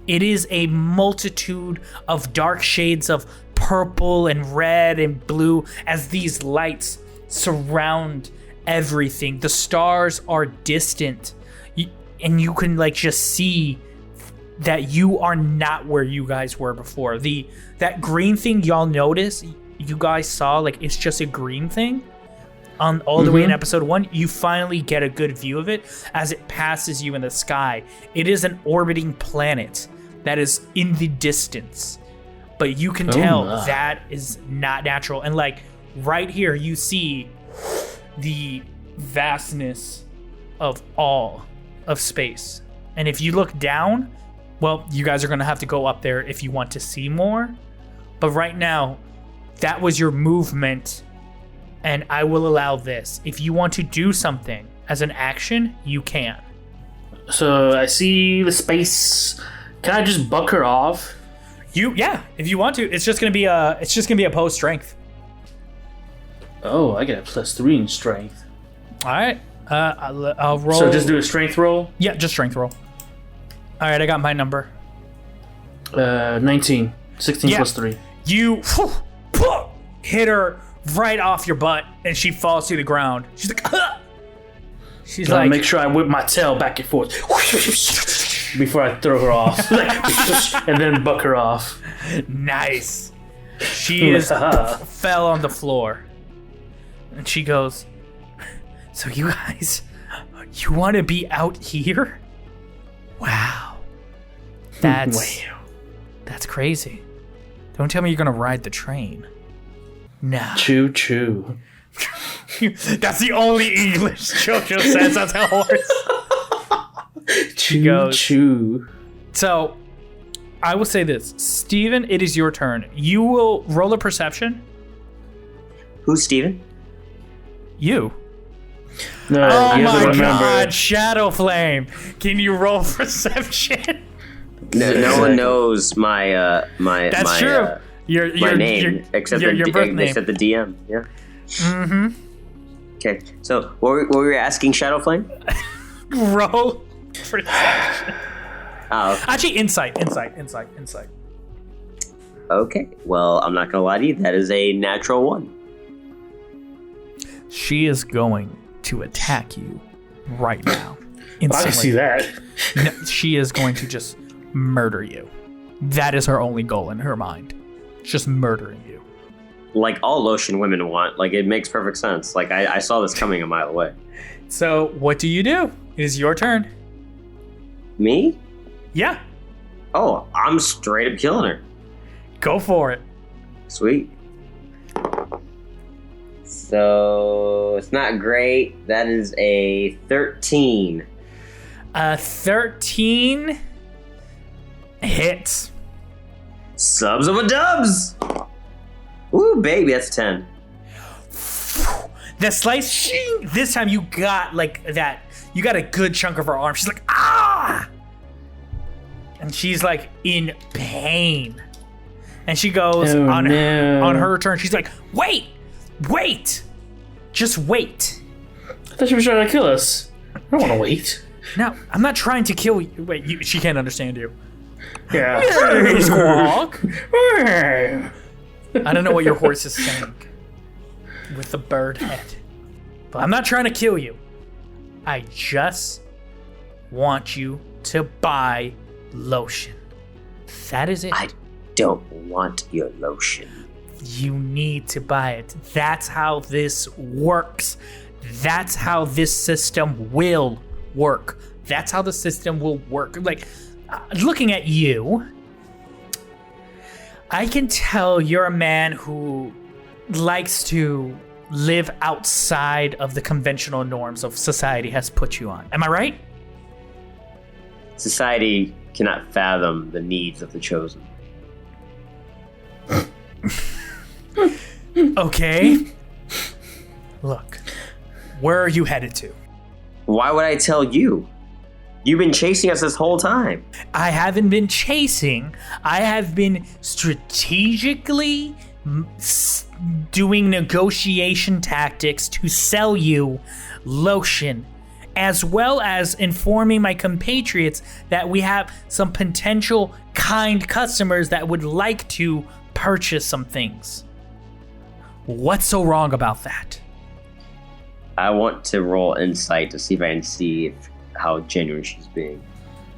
It is a multitude of dark shades of purple and red and blue as these lights surround everything. The stars are distant. And you can like just see that you are not where you guys were before. That green thing y'all notice, you guys saw, like it's just a green thing. On all the way in episode 1, you finally get a good view of it as it passes you in the sky. It is an orbiting planet that is in the distance, but you can tell that is not natural. And like right here, you see the vastness of all of space. And if you look down, well, you guys are going to have to go up there if you want to see more. But right now, that was your movement. And I will allow this. If you want to do something as an action, you can. So I see the space. Can I just buck her off? Yeah, if you want to. It's just gonna be a opposed strength. Oh, I get a +3 in strength. All right. I'll roll. So just do a strength roll? Yeah, just strength roll. All right, I got my number. 19. 16 plus 3. You hit her right off your butt, and she falls to the ground. She's like, Ugh! She's Gotta like, make sure I whip my tail back and forth before I throw her off, and then buck her off. Nice. She fell on the floor, and she goes, so you guys, you want to be out here? Wow. That's crazy. Don't tell me you're gonna ride the train. No. Choo choo. That's the only English Jojo says as a horse. Choo choo. So, I will say this. Steven, it is your turn. You will roll a perception. Who's Steven? You. No, Oh you have my to remember. god, Shadowflame. Can you roll perception? No one knows my That's true. My name, except your birth name. except the DM. Yeah. Mm-hmm. Okay. So, what were you asking, Shadowflame? Roll perception. Oh. Okay. Actually, insight. Okay. Well, I'm not gonna lie to you. That is a natural 1. She is going to attack you right now. I can see that. No, she is going to just murder you. That is her only goal in her mind. Just murdering you. Like all Ocean women want. Like, it makes perfect sense. Like, I saw this coming a mile away. So, what do you do? It is your turn. Me? Yeah, Oh, I'm straight up killing her. go for it. Sweet. So, it's not great. That is a 13. 13 hits. Subs of a dubs! Ooh, baby, that's 10. The slice, shing, this time you got like that. You got a good chunk of her arm. She's like, ah! And she's like in pain. And she goes on her turn. She's like, wait, just wait. I thought she was trying to kill us. I don't want to wait. No, I'm not trying to kill you. Wait, she can't understand you. Yeah. Hey, Squawk. I don't know what your horse is saying with the bird head. But I'm not trying to kill you. I just want you to buy lotion. That is it. I don't want your lotion. You need to buy it. That's how this works. That's how this system will work. That's how the system will work. Like, looking at you, I can tell you're a man who likes to live outside of the conventional norms of society has put you on. Am I right? Society cannot fathom the needs of the chosen. Okay. Look, where are you headed to? Why would I tell you? You've been chasing us this whole time. I haven't been chasing. I have been strategically doing negotiation tactics to sell you lotion, as well as informing my compatriots that we have some potential kind customers that would like to purchase some things. What's so wrong about that? I want to roll insight to see if I can see how genuine she's being.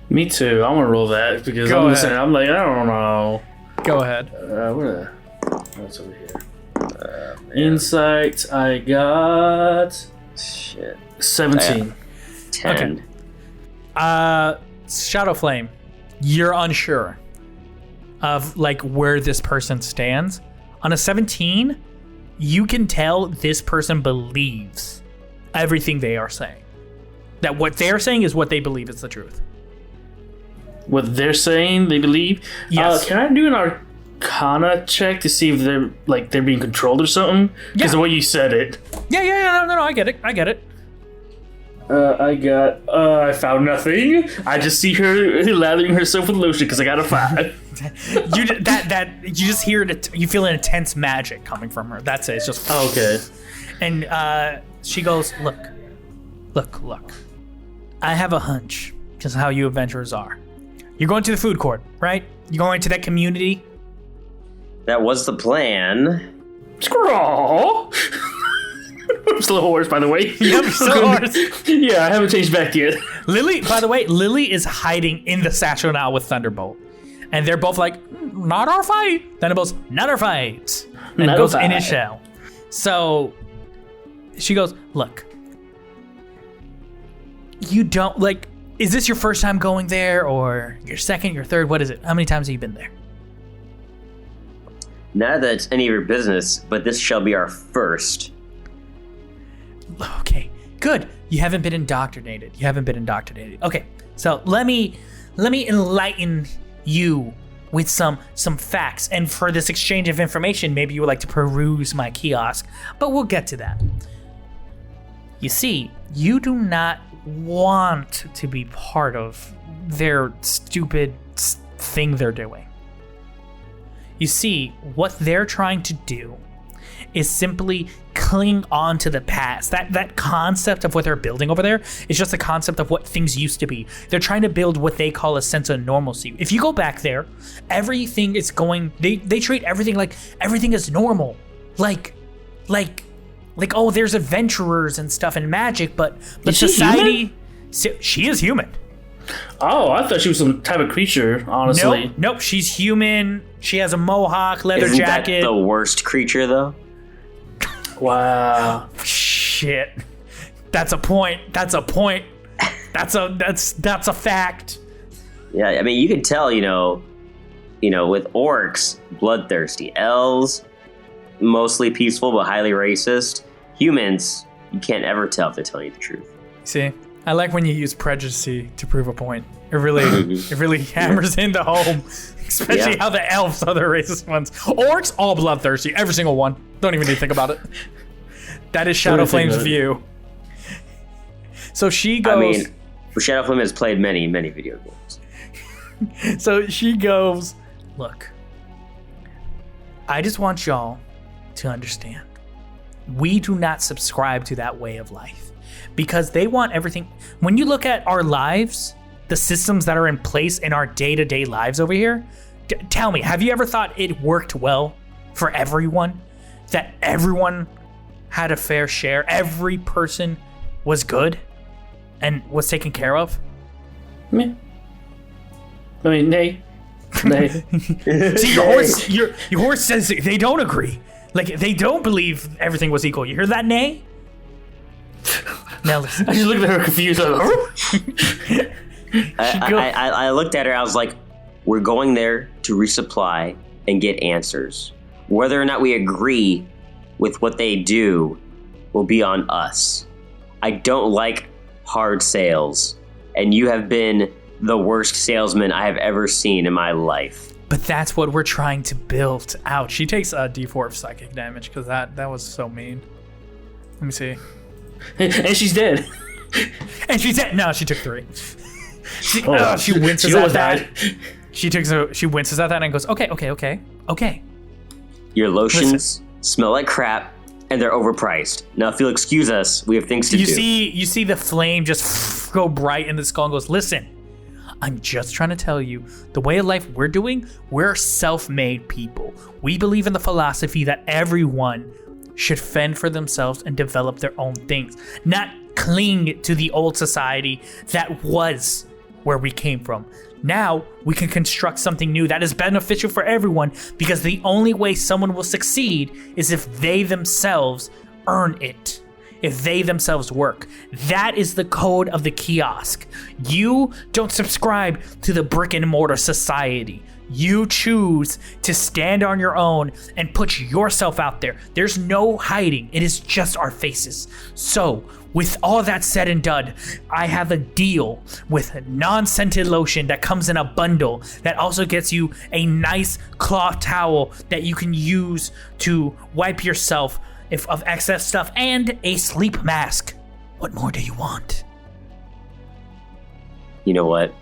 Me too. I want to roll that because Go I'm ahead. listening. I'm like, I don't know. Go ahead. What's over here? Insight. I got Shit. 17. 10. Okay. Shadowflame, you're unsure of like where this person stands. On a 17, you can tell this person believes everything they are saying. That what they're saying is what they believe is the truth. What they're saying, they believe. Yes. Can I do an Arcana check to see if they're being controlled or something? Because Yeah. the way you said it. Yeah, no, I get it. I found nothing. I just see her lathering herself with lotion because I got a 5. You just hear it. You feel an intense magic coming from her. That's it. It's just Okay. And she goes, look. I have a hunch, just how you adventurers are. You're going to the food court, right? You're going to that community. That was the plan. Scrawl. I'm still a horse, by the way. Yep, still a horse. Yeah, I haven't changed back yet. Lily, by the way, Lily is hiding in the satchel now with Thunderbolt. And they're both like, not our fight. Thunderbolt's not our fight. And Not goes our in fight. his shell. So she goes, look, you don't, like, is this your first time going there or your second, your third? What is it? How many times have you been there? Not that it's any of your business, but this shall be our first. Okay, good. You haven't been indoctrinated. Okay, so let me enlighten you with some facts. And for this exchange of information, maybe you would like to peruse my kiosk, but we'll get to that. You see, you do not want to be part of their stupid thing they're doing. You see, what they're trying to do is simply cling on to the past. That concept of what they're building over there is just a concept of what things used to be. They're trying to build what they call a sense of normalcy. If you go back there, everything is going, they treat everything like everything is normal. Like, oh, there's adventurers and stuff and magic, but Is she society, she is human. Oh, I thought she was some type of creature, honestly. Nope, she's human. She has a mohawk, leather Isn't jacket. that the worst creature, though? Wow. Shit. That's a point. That's a fact. Yeah, I mean, you can tell, with orcs, bloodthirsty. Elves, mostly peaceful but highly racist. Humans, you can't ever tell if they're telling you the truth. See, I like when you use prejudice to prove a point. It really hammers into home, especially how the elves are the racist ones. Orcs, all bloodthirsty, every single one. Don't even need to think about it. That is Shadowflame's view. So she goes. I mean, Shadowflame has played many, many video games. So she goes, look, I just want y'all to understand. We do not subscribe to that way of life because they want everything. When you look at our lives, the systems that are in place in our day-to-day lives over here, tell me, have you ever thought it worked well? for everyone, that everyone had a fair share, every person was good and was taken care of? Meh. I mean, nay. See, your horse says they don't agree. Like, they don't believe everything was equal. You hear that, nay? Now listen. I just looked at her confused. I looked at her. I was like, we're going there to resupply and get answers. Whether or not we agree with what they do will be on us. I don't like hard sales, and you have been the worst salesman I have ever seen in my life. But that's what we're trying to build out. She takes a D4 of psychic damage because that was so mean. Let me see. And she's dead. And she's dead. No, she took 3. She winces at that. She winces at that and goes, okay. Your lotions smell like crap, and they're overpriced. Now, if you'll excuse us, we have things to do. You see the flame just go bright in the skull and goes, listen, I'm just trying to tell you, the way of life we're doing, we're self-made people. We believe in the philosophy that everyone should fend for themselves and develop their own things, not cling to the old society that was where we came from. Now we can construct something new that is beneficial for everyone, because the only way someone will succeed is if they themselves earn it, if they themselves work. That is the code of the Kiosk. You don't subscribe to the brick and mortar society. You choose to stand on your own and put yourself out there. There's no hiding. It is just our faces. So, with all that said and done, I have a deal with non-scented lotion that comes in a bundle that also gets you a nice cloth towel that you can use to wipe yourself of excess stuff, and a sleep mask. What more do you want? You know what?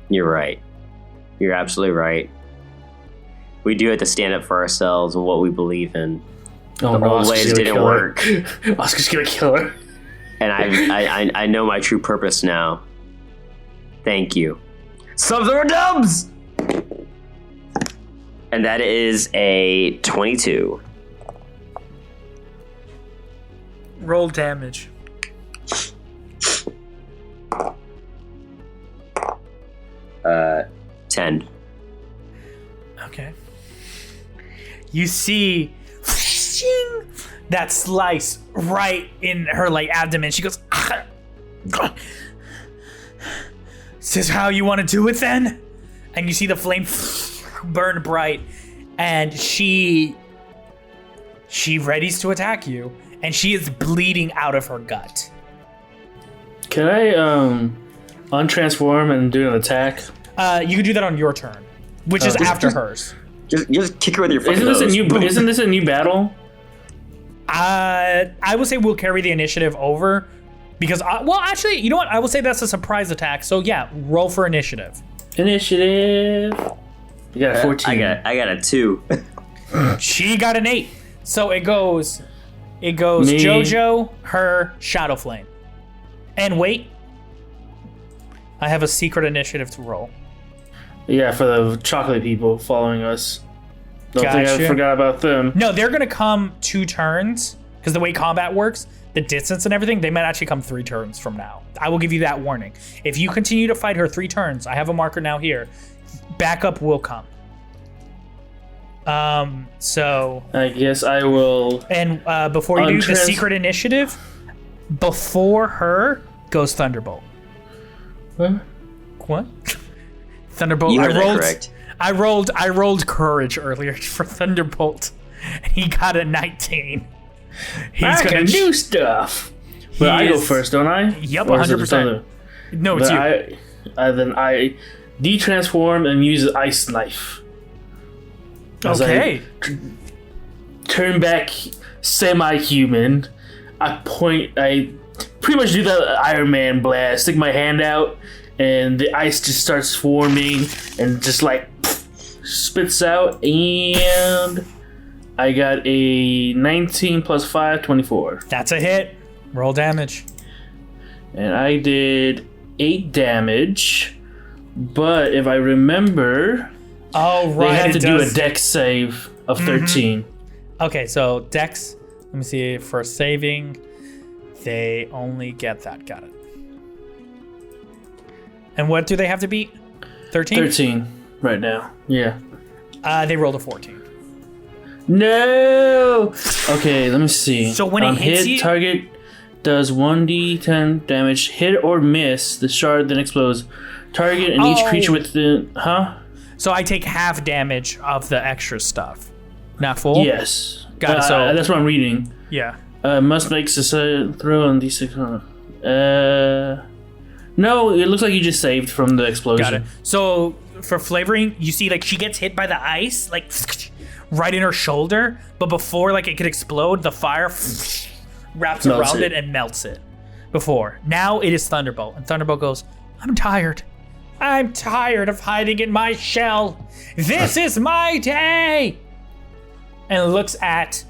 You're right. You're absolutely right. We do have to stand up for ourselves and what we believe in. Oh, the old ways didn't work. Oscar's gonna kill her. And I know my true purpose now. Thank you. Subs or dubs! And that is a 22. Roll damage. 10. Okay. You see that slice right in her abdomen. She goes, is this how you want to do it then? And you see the flame burn bright, and she readies to attack you, and she is bleeding out of her gut. Can I untransform and do an attack? You can do that on your turn, which is after hers. Just kick her with your fucking Isn't this a new battle? I would say we'll carry the initiative over because, actually, you know what? I will say that's a surprise attack. So yeah, roll for initiative. Initiative. You got a 14. I got a 2. She got an 8. So it goes Me. Jojo, her, Shadowflame. And wait, I have a secret initiative to roll. Yeah, for the chocolate people following us. Don't think I forgot about them. No, they're going to come 2 turns because the way combat works, the distance and everything, they might actually come 3 turns from now. I will give you that warning. If you continue to fight her 3 turns, I have a marker now here, backup will come. So I guess I will. And before you do the secret initiative, before her goes Thunderbolt. Huh? What? Thunderbolt. You heard that correct. I rolled courage earlier for Thunderbolt, and he got a 19. I can do stuff. But I go first, don't I? Yep, 100%. No, it's you. Then I de-transform and use the ice knife. Okay. Turn back semi-human. I pretty much do the Iron Man blast. Stick my hand out, and the ice just starts forming and just spits out. And I got a 19 plus 5, 24. That's a hit. Roll damage. And I did 8 damage. But if I remember, Oh, right. They have to it do a does. dex save of 13. Okay, so Dex, let me see, for saving, they only get that. Got it. And what do they have to beat? 13? 13 right now. Yeah. They rolled a 14. No! Okay, let me see. So when it hits hit, you- target does 1d10 damage. Hit or miss, the shard then explodes. Target and each creature within... Huh? So I take half damage of the extra stuff. Not full? Yes. Got it, so- that's what I'm reading. Yeah. Must make a throw on d6. No, it looks like you just saved from the explosion. Got it. So for flavoring, you see like she gets hit by the ice, like right in her shoulder, but before like it could explode, the fire wraps Melts around it. it and melts it. Before. Now it is Thunderbolt, and Thunderbolt goes, I'm tired. I'm tired of hiding in my shell. This is my day. And looks at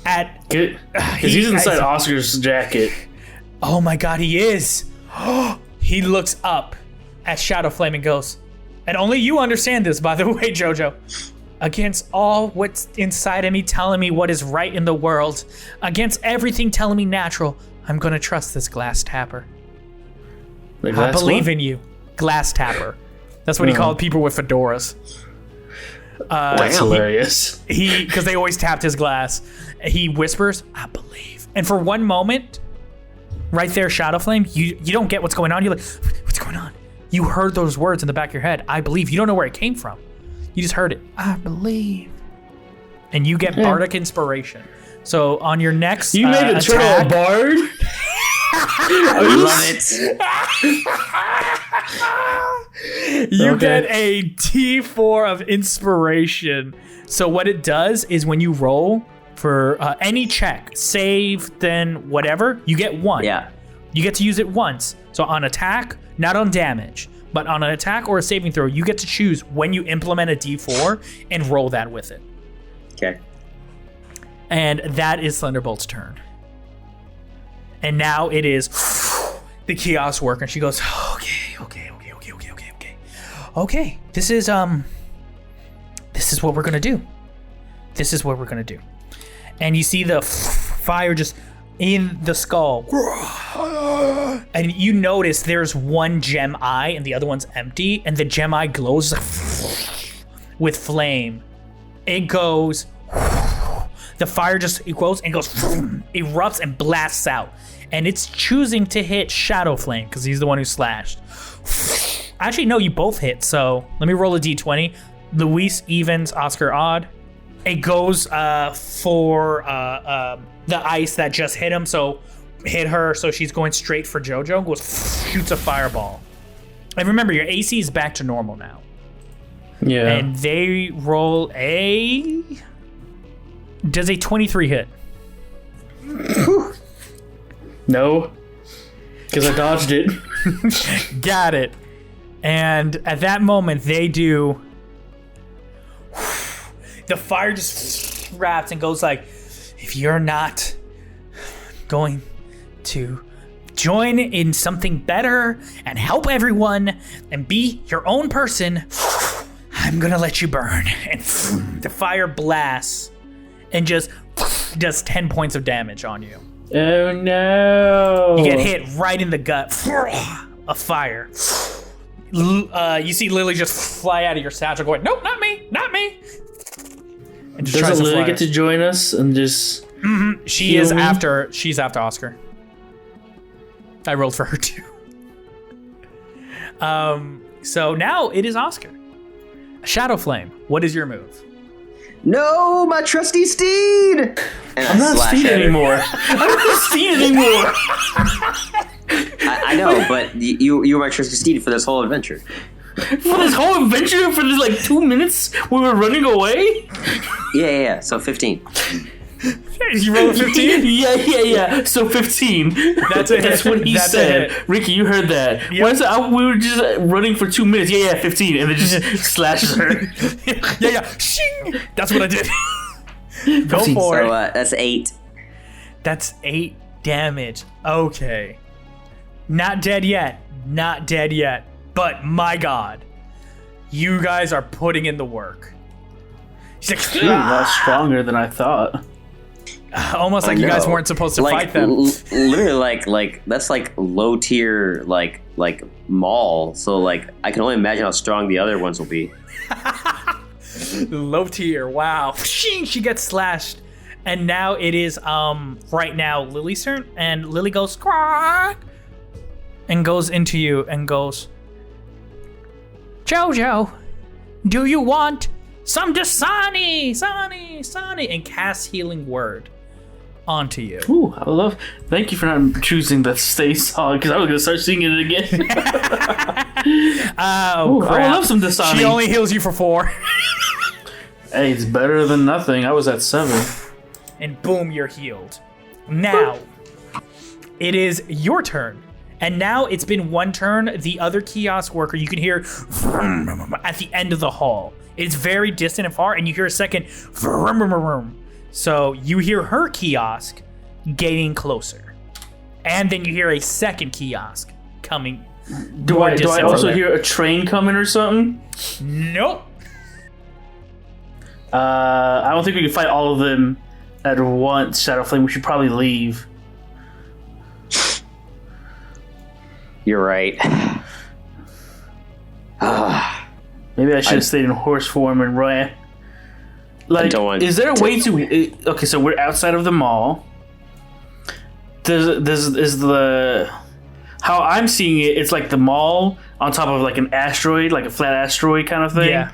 Because he's inside Oscar's jacket. oh my god, he is. He looks up at Shadowflame and goes, and only you understand this, by the way, Jojo. Against all what's inside of me telling me what is right in the world, against everything telling me natural, I'm gonna trust this glass tapper. I believe in you. Glass tapper. That's what he called people with fedoras. That's hilarious. He, because they always tapped his glass. He whispers, I believe. And for one moment, right there, Shadowflame, you don't get what's going on. You're like, what's going on? You heard those words in the back of your head. I believe. You don't know where it came from. You just heard it. I believe. And you get bardic inspiration. So on your next You made a turtle a attack, bard? Love it. you Okay. get a D4 of inspiration. So what it does is when you roll for any check, save, then whatever, you get one. Yeah. You get to use it once. So on attack, not on damage, but on an attack or a saving throw, you get to choose when you implement a D4 and roll that with it. Okay. And that is Thunderbolt's turn. And now it is the kiosk worker. And she goes, okay. Okay, this is what we're gonna do. This is what we're gonna do. And you see the fire just in the skull. And you notice there's one gem eye and the other one's empty, and the gem eye glows with flame. It goes, the fire just goes and goes, erupts and blasts out. And it's choosing to hit Shadowflame because he's the one who slashed. Actually, no, you both hit, so let me roll a d20. Luis evens, Oscar odd. It goes for the ice that just hit him, so hit her, so she's going straight for Jojo. Goes, shoots a fireball. And remember, your AC is back to normal now. Yeah. And they roll a... Does a 23 hit? No. Because I dodged it. Got it. And at that moment, they do... The fire just wraps and goes like, if you're not going to join in something better and help everyone and be your own person, I'm gonna let you burn. And the fire blasts and just does 10 points of damage on you. Oh no. You get hit right in the gut. A fire. You see Lily just fly out of your satchel going, nope, not me, not me. And just tries Doesn't to Lily fly. get to join us and just... She's heal me? after Oscar. I rolled for her too. So now it is Oscar. Shadowflame, what is your move? No, my trusty steed! And I'm not Steed anymore. I'm not Steed anymore. I know, but you were my trusty steed for this whole adventure. For this whole adventure, for this like 2 minutes, we were running away? Yeah. So 15. You roll a 15? Yeah. So 15. That's a hit. That's what he That's a said. hit. Ricky, you heard that. Yep. Once we were just running for 2 minutes. Yeah, 15. And then just slashes her. yeah. Shing! That's what I did. Go for So it. that's 8. That's 8 damage. Okay. Not dead yet. Not dead yet. But my god. You guys are putting in the work. She's like, Ooh, that's stronger than I thought. almost like you guys weren't supposed to fight them. Literally, like that's like low tier, like Maul. So like, I can only imagine how strong the other ones will be. Low tier. Wow. She gets slashed, and now it is right now Lily's turn, and Lily goes squawk and goes into you and goes, Jojo, do you want some Dasani, and casts healing word onto you. Ooh, thank you for not choosing the stay song, because I was gonna start singing it again. Oh, crap. I love some Dasani. She only heals you for 4. Hey, it's better than nothing. I was at 7. And boom, you're healed. Now, it is your turn. And now it's been one turn. The other kiosk worker, you can hear at the end of the hall. It's very distant and far, and you hear a second. So you hear her kiosk getting closer. And then you hear a second kiosk coming. Do I also hear a train coming or something? Nope. I don't think we can fight all of them at once, Shadowflame. We should probably leave. You're right. Maybe I should have stayed in horse form and ran. Like, is there a way to... Okay, so we're outside of the mall. Is the... How I'm seeing it, it's like the mall on top of like an asteroid, like a flat asteroid kind of thing. Yeah.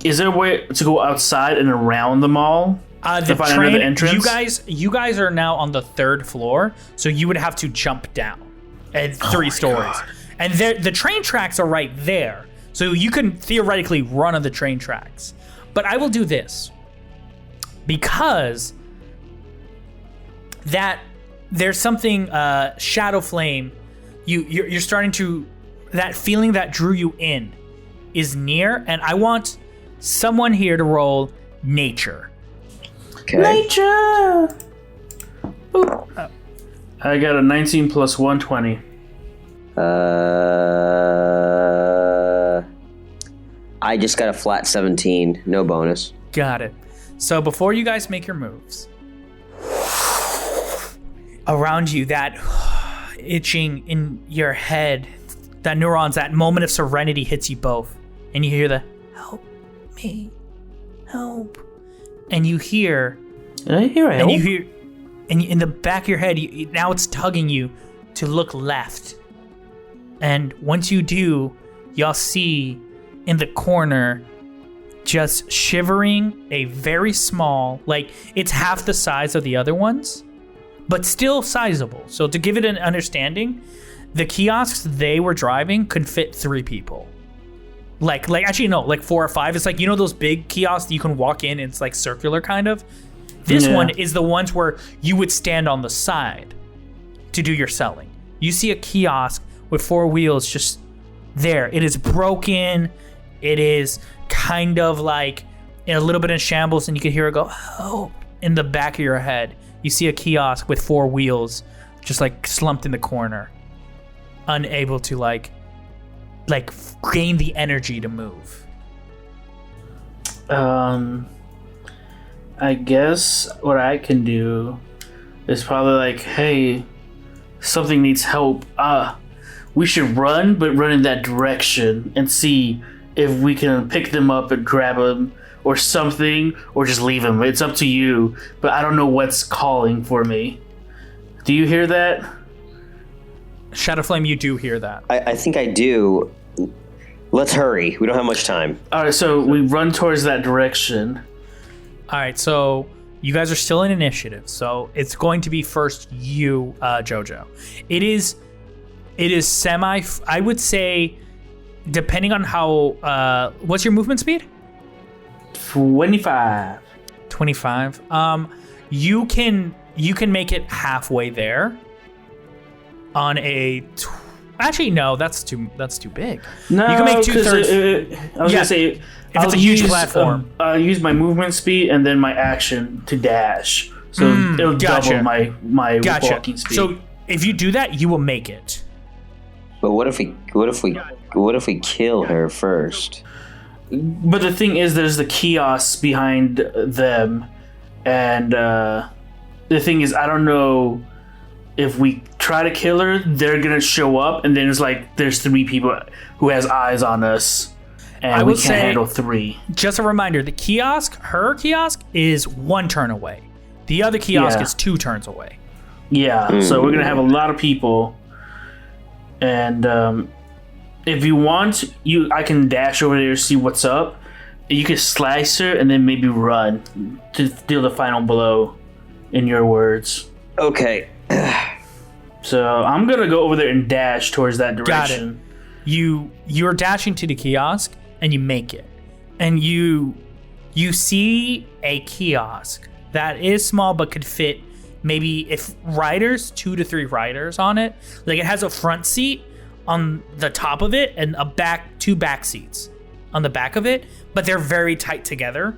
Is there a way to go outside and around the mall? The train, entrance? You guys are now on the 3rd floor, so you would have to jump down. And 3 stories. God. And the train tracks are right there. So you can theoretically run on the train tracks. But I will do this. Because that there's something Shadowflame, you're starting to, that feeling that drew you in is near, and I want someone here to roll nature. Okay. Nature. I got a 19 plus 120. I just got a flat 17, no bonus. Got it. So before you guys make your moves, around you, that itching in your head, that neurons, that moment of serenity hits you both, and you hear the help me, help, and you hear, and you hear, and in the back of your head, now it's tugging you to look left. And once you do, y'all see in the corner, just shivering, a very small, like it's half the size of the other ones, but still sizable. So to give it an understanding, the kiosks they were driving could fit 3 people. Like actually no, like 4 or 5. It's like, you know those big kiosks that you can walk in and it's like circular kind of? This one is the ones where you would stand on the side to do your selling. You see a kiosk with 4 wheels just there. It is broken. It is kind of like a little bit in shambles, and you can hear it go, oh, in the back of your head. You see a kiosk with 4 wheels just like slumped in the corner, unable to like gain the energy to move. I guess what I can do is probably like, hey, something needs help. We should run, but run in that direction and see if we can pick them up and grab them or something, or just leave them. It's up to you, but I don't know what's calling for me. Do you hear that? Shadowflame, you do hear that. I think I do. Let's hurry. We don't have much time. All right, so we run towards that direction. All right, so you guys are still in initiative, so it's going to be first you, Jojo. It is semi, I would say, depending on how, what's your movement speed? 25. 25. You can make it halfway there on a, actually no, that's too big. No, you can make 2/3. I was gonna say, if it's a huge platform, I'll use my movement speed and then my action to dash, so it'll double my walking speed. So if you do that, you will make it. But what if we kill her first? But the thing is, there's the kiosks behind them, and the thing is, I don't know if we try to kill her, they're gonna show up, and then there's 3 people who has eyes on us, and we can't handle 3. Just a reminder: the kiosk, her kiosk, is 1 turn away. The other kiosk is 2 turns away. Yeah, so we're gonna have a lot of people, and if you want, I can dash over there to see what's up. You can slice her and then maybe run to deal the final blow, in your words. Okay. So I'm gonna go over there and dash towards that direction. Got it. You're dashing to the kiosk and you make it, and you see a kiosk that is small but could fit maybe 2 to 3 riders on it. Like, it has a front seat on the top of it and 2 back seats on the back of it, but they're very tight together.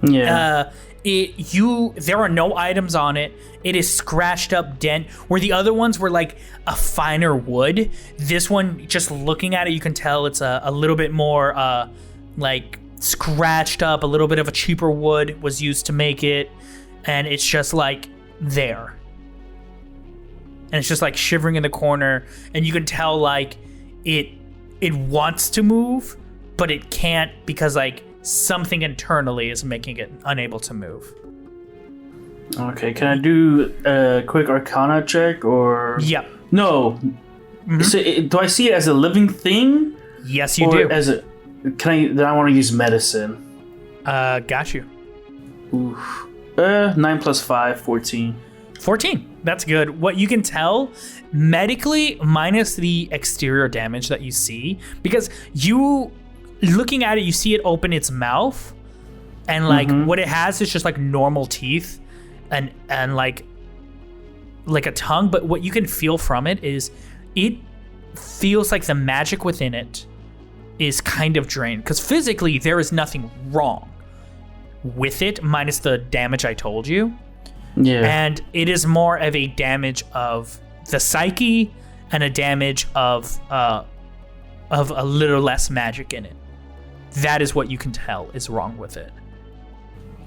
Yeah. There are no items on it. It is scratched up dent, where the other ones were like a finer wood. This one, just looking at it, you can tell it's a little bit more like scratched up. A little bit of a cheaper wood was used to make it, and it's just like there. And it's just like shivering in the corner, and you can tell like it wants to move, but it can't, because like something internally is making it unable to move. Okay, can I do a quick Arcana check, or? Yeah. No. Mm-hmm. So do I see it as a living thing? Yes, you or do. As then I want to use medicine. Got you. Oof. 9 plus 5, 14. 14. That's good. What you can tell, medically, minus the exterior damage that you see, because you, looking at it, you see it open its mouth, and like what it has is just like normal teeth and like a tongue, but what you can feel from it is it feels like the magic within it is kind of drained, because physically there is nothing wrong with it minus the damage I told you. Yeah. And it is more of a damage of the psyche and a damage of a little less magic in it. That is what you can tell is wrong with it.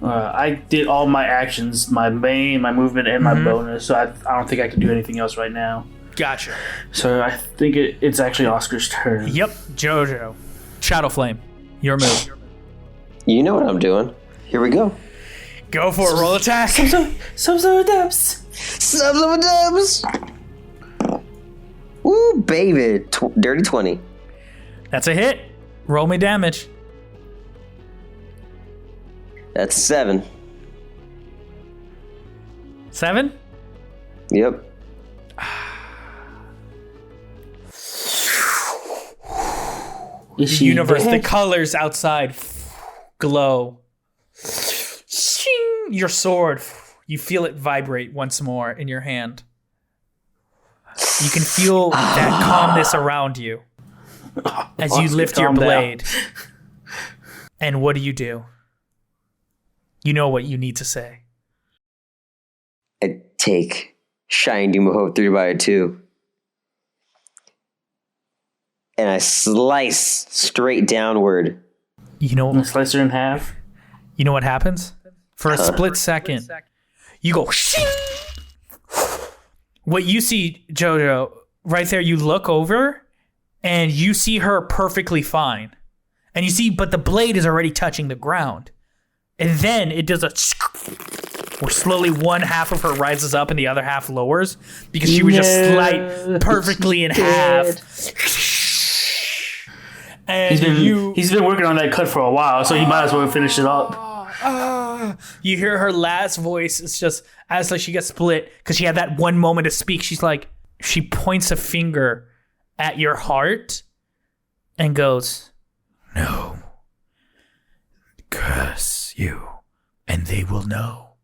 I did all my actions, my main, my movement, and my bonus, so I don't think I can do anything else right now. Gotcha. So I think it's actually Oscar's turn. Yep, Jojo. Shadowflame, your move. You know what I'm doing. Here we go. Go for it, roll attack. Some dubs. Ooh, baby. Dirty 20. That's a hit. Roll me damage. That's 7. 7? Yep. The universe, the colors outside glow. Your sword, you feel it vibrate once more in your hand. You can feel that calmness around you as you lift your blade. And what do? You know what you need to say. I take Shining Hope 3x2 and I slice straight downward. You know, slice her in half. You know what happens? For a split second, you go shing. What you see, Jojo, right there, you look over and you see her perfectly fine. And you see, but the blade is already touching the ground. And then it does where slowly one half of her rises up and the other half lowers, because she was just sliced perfectly in half. And he's been working on that cut for a while, so he might as well finish it up. You hear her last voice. It's just as like she gets split, because she had that one moment to speak. She's like, she points a finger at your heart and goes, "No, curse you, and they will know."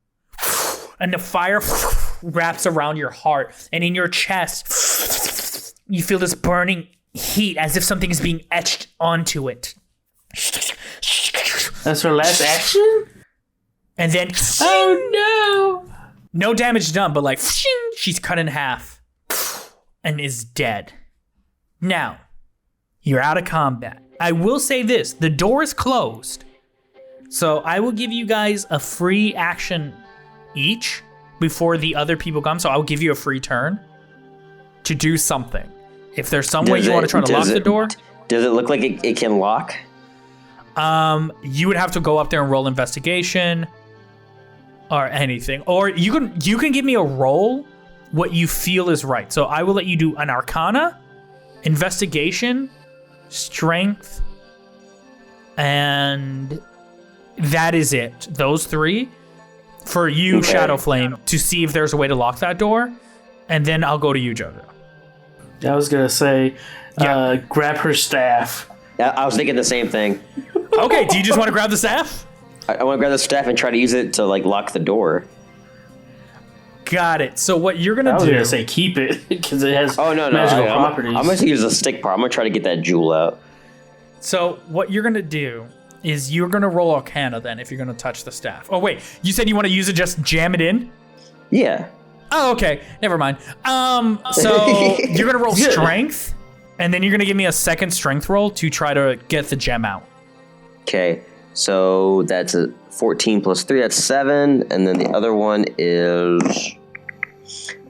And the fire wraps around your heart, and in your chest, you feel this burning heat as if something is being etched onto it. That's her last action? And then, oh no! No damage done, but like, she's cut in half and is dead. Now, you're out of combat. I will say this. The door is closed. So I will give you guys a free action each before the other people come. So I'll give you a free turn to do something. If there's some way you want to try to lock the door. Does it look like it can lock? You would have to go up there and roll investigation or anything. Or you can give me a roll what you feel is right. So I will let you do an arcana, investigation, strength, and that is it. Those 3 for you, okay. Shadowflame, to see if there's a way to lock that door. And then I'll go to you, Jojo. I was going to say, grab her staff. I was thinking the same thing. Okay, do you just want to grab the staff? I want to grab the staff and try to use it to like lock the door. Got it. So what you're gonna do? I was gonna say keep it because it has magical properties. I'm gonna use a stick part. I'm gonna try to get that jewel out. So what you're gonna do is you're gonna roll Arcana then if you're gonna touch the staff. Oh wait, you said you want to use it, just jam it in? Yeah. Oh okay, never mind. So you're gonna roll Strength, and then you're gonna give me a second Strength roll to try to get the gem out. Okay. So that's a 14 plus 3, that's 7. And then the other one is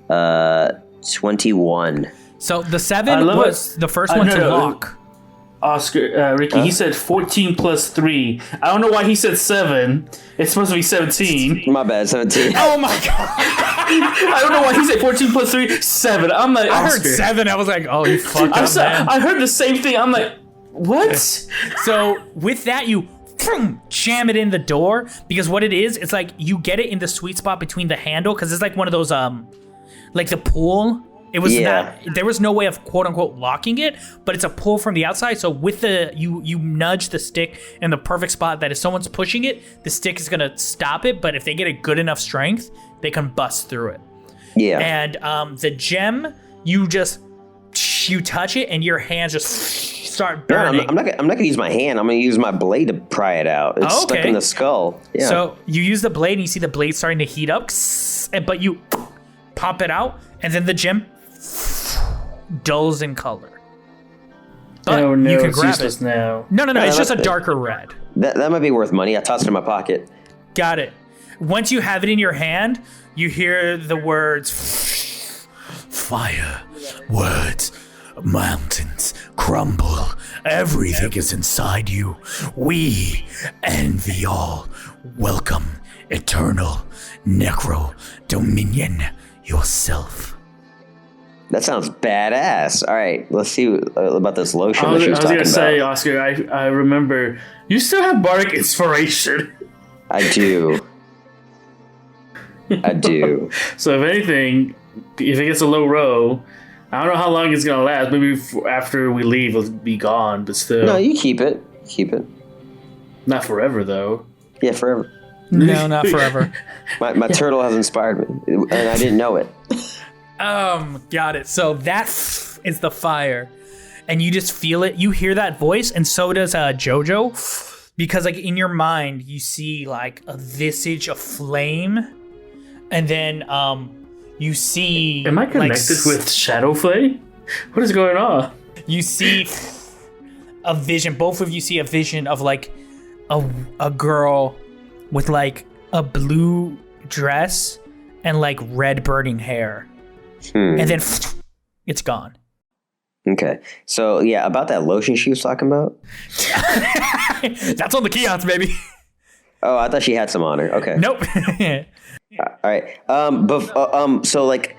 21. So the 7 was the first one to lock. Oscar, Ricky, he said 14 plus 3. I don't know why he said 7. It's supposed to be 17. My bad, 17. Oh my god. I don't know why he said 14 plus 3, 7. I'm like, I heard 7. I was like, oh, you fucked up, man. I heard the same thing. I'm like, what? So with that, you jam it in the door, because what it is, it's like you get it in the sweet spot between the handle, because it's like one of those like the pull. It was there was no way of quote unquote locking it, but it's a pull from the outside. So with the you nudge the stick in the perfect spot that if someone's pushing it, the stick is gonna stop it. But if they get a good enough strength, they can bust through it. Yeah. And the gem, you touch it and your hands just start burning. No, I'm not gonna use my hand. I'm gonna use my blade to pry it out. It's stuck in the skull. Yeah. So you use the blade and you see the blade starting to heat up, but you pop it out, and then the gem dulls in color. But oh no, you can it's grab useless it. now. No, it's just a darker red. That might be worth money. I tossed it in my pocket. Got it. Once you have it in your hand, you hear the words, fire, words, mountains crumble. Everything is inside you. We envy all. Welcome, eternal necro dominion yourself. That sounds badass. All right, let's see about this lotion that she was talking talking about. I was about. gonna say, Oscar, I remember you still have bardic inspiration. I do. I do. So if anything, if it gets a low row, I don't know how long it's gonna last. Maybe after we leave, it'll be gone. But still, no, you keep it. Keep it. Not forever, though. Yeah, forever. No, not forever. My turtle has inspired me, and I didn't know it. Got it. So that is the fire, and you just feel it. You hear that voice, and so does Jojo, because like in your mind you see like a visage of flame, and then you see. Am I connected with Shadowflame? What is going on? You see a vision. Both of you see a vision of like a girl with like a blue dress and like red burning hair. And then it's gone. Okay. So, yeah, about that lotion she was talking about. That's on the kiosk, baby. Oh, I thought she had some on her. Okay. Nope. All right. So, like,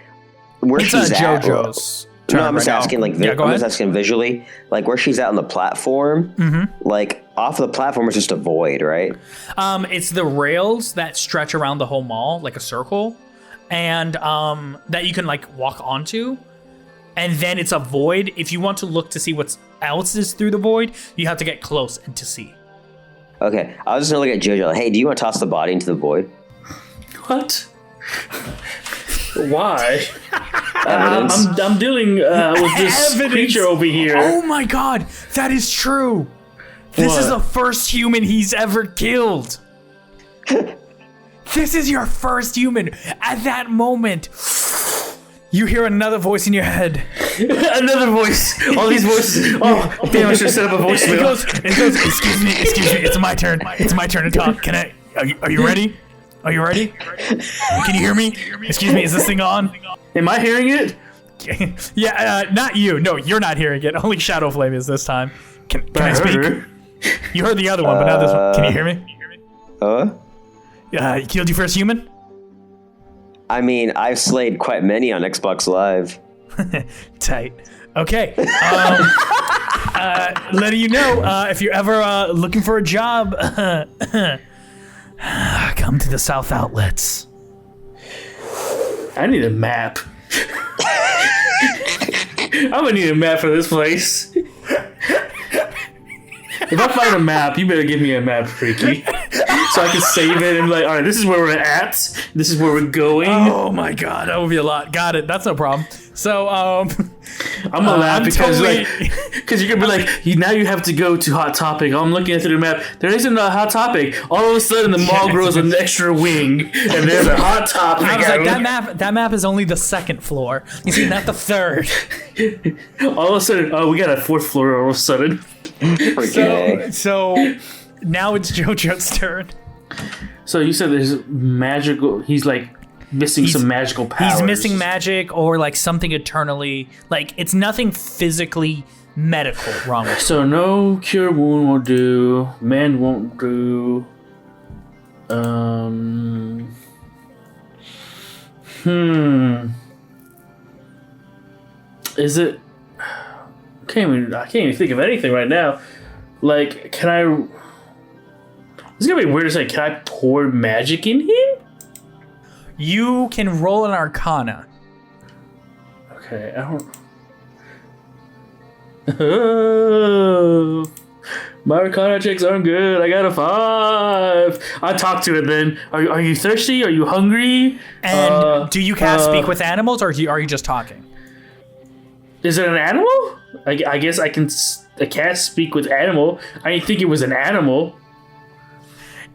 where it's she's at. JoJo's. No, I'm just asking, like, I'm just asking visually, like, where she's at on the platform. Mm-hmm. Like, off the platform is just a void, right? It's the rails that stretch around the whole mall, like a circle. And that you can like walk onto, and then it's a void. If you want to look to see what else is through the void, you have to get close and to see. Okay, I was just gonna look at JoJo. Like, hey, do you want to toss the body into the void? What? Why? Evidence. I'm dealing with this creature over here. Oh my god, that is true. This is the first human he's ever killed. This is your first human. At that moment, You hear another voice in your head. Another voice. All these voices. Oh, damn! I should set up a voicemail. It goes. Excuse me. It's my turn. It's my turn to talk. Can I? Are you ready? Are you ready? Can you hear me? Excuse me. Is this thing on? Am I hearing it? Yeah. Not you. No, you're not hearing it. Only Shadowflame is this time. Can I speak? You heard the other one, but not this one. Can you hear me? Killed you first human? I mean, I've slayed quite many on Xbox Live. Tight. Okay. Letting you know, if you're ever looking for a job, come to the South Outlets. I need a map. I'm gonna need a map for this place. If I find a map, you better give me a map, Freaky. So I can save it and be like, all right, this is where we're at. This is where we're going. Oh my god, that would be a lot. Got it. That's no problem. So, I'm gonna laugh because because you're gonna be like, now you have to go to Hot Topic. I'm looking at the map. There isn't a Hot Topic. All of a sudden, the mall grows an extra wing, and there's a Hot Topic. I was like, that map is only the second floor. You see, not the third. All of a sudden, we got a fourth floor. All of a sudden. Okay. So now it's Jojo's turn. So you said there's magical. He's like missing some magical powers. He's missing magic or like something eternally. Like it's nothing physically medical wrong with. So no cure wound will do. Man won't do. Is it? I can't even think of anything right now. Like, can I? It's gonna be weird to say. Can I pour magic in him? You can roll an Arcana. Okay, I don't. My Arcana checks aren't good. I got a 5. I talk to it then. Are you thirsty? Are you hungry? And do you cast speak with animals, or are you just talking? Is it an animal? I guess I can cast speak with animal. I didn't think it was an animal.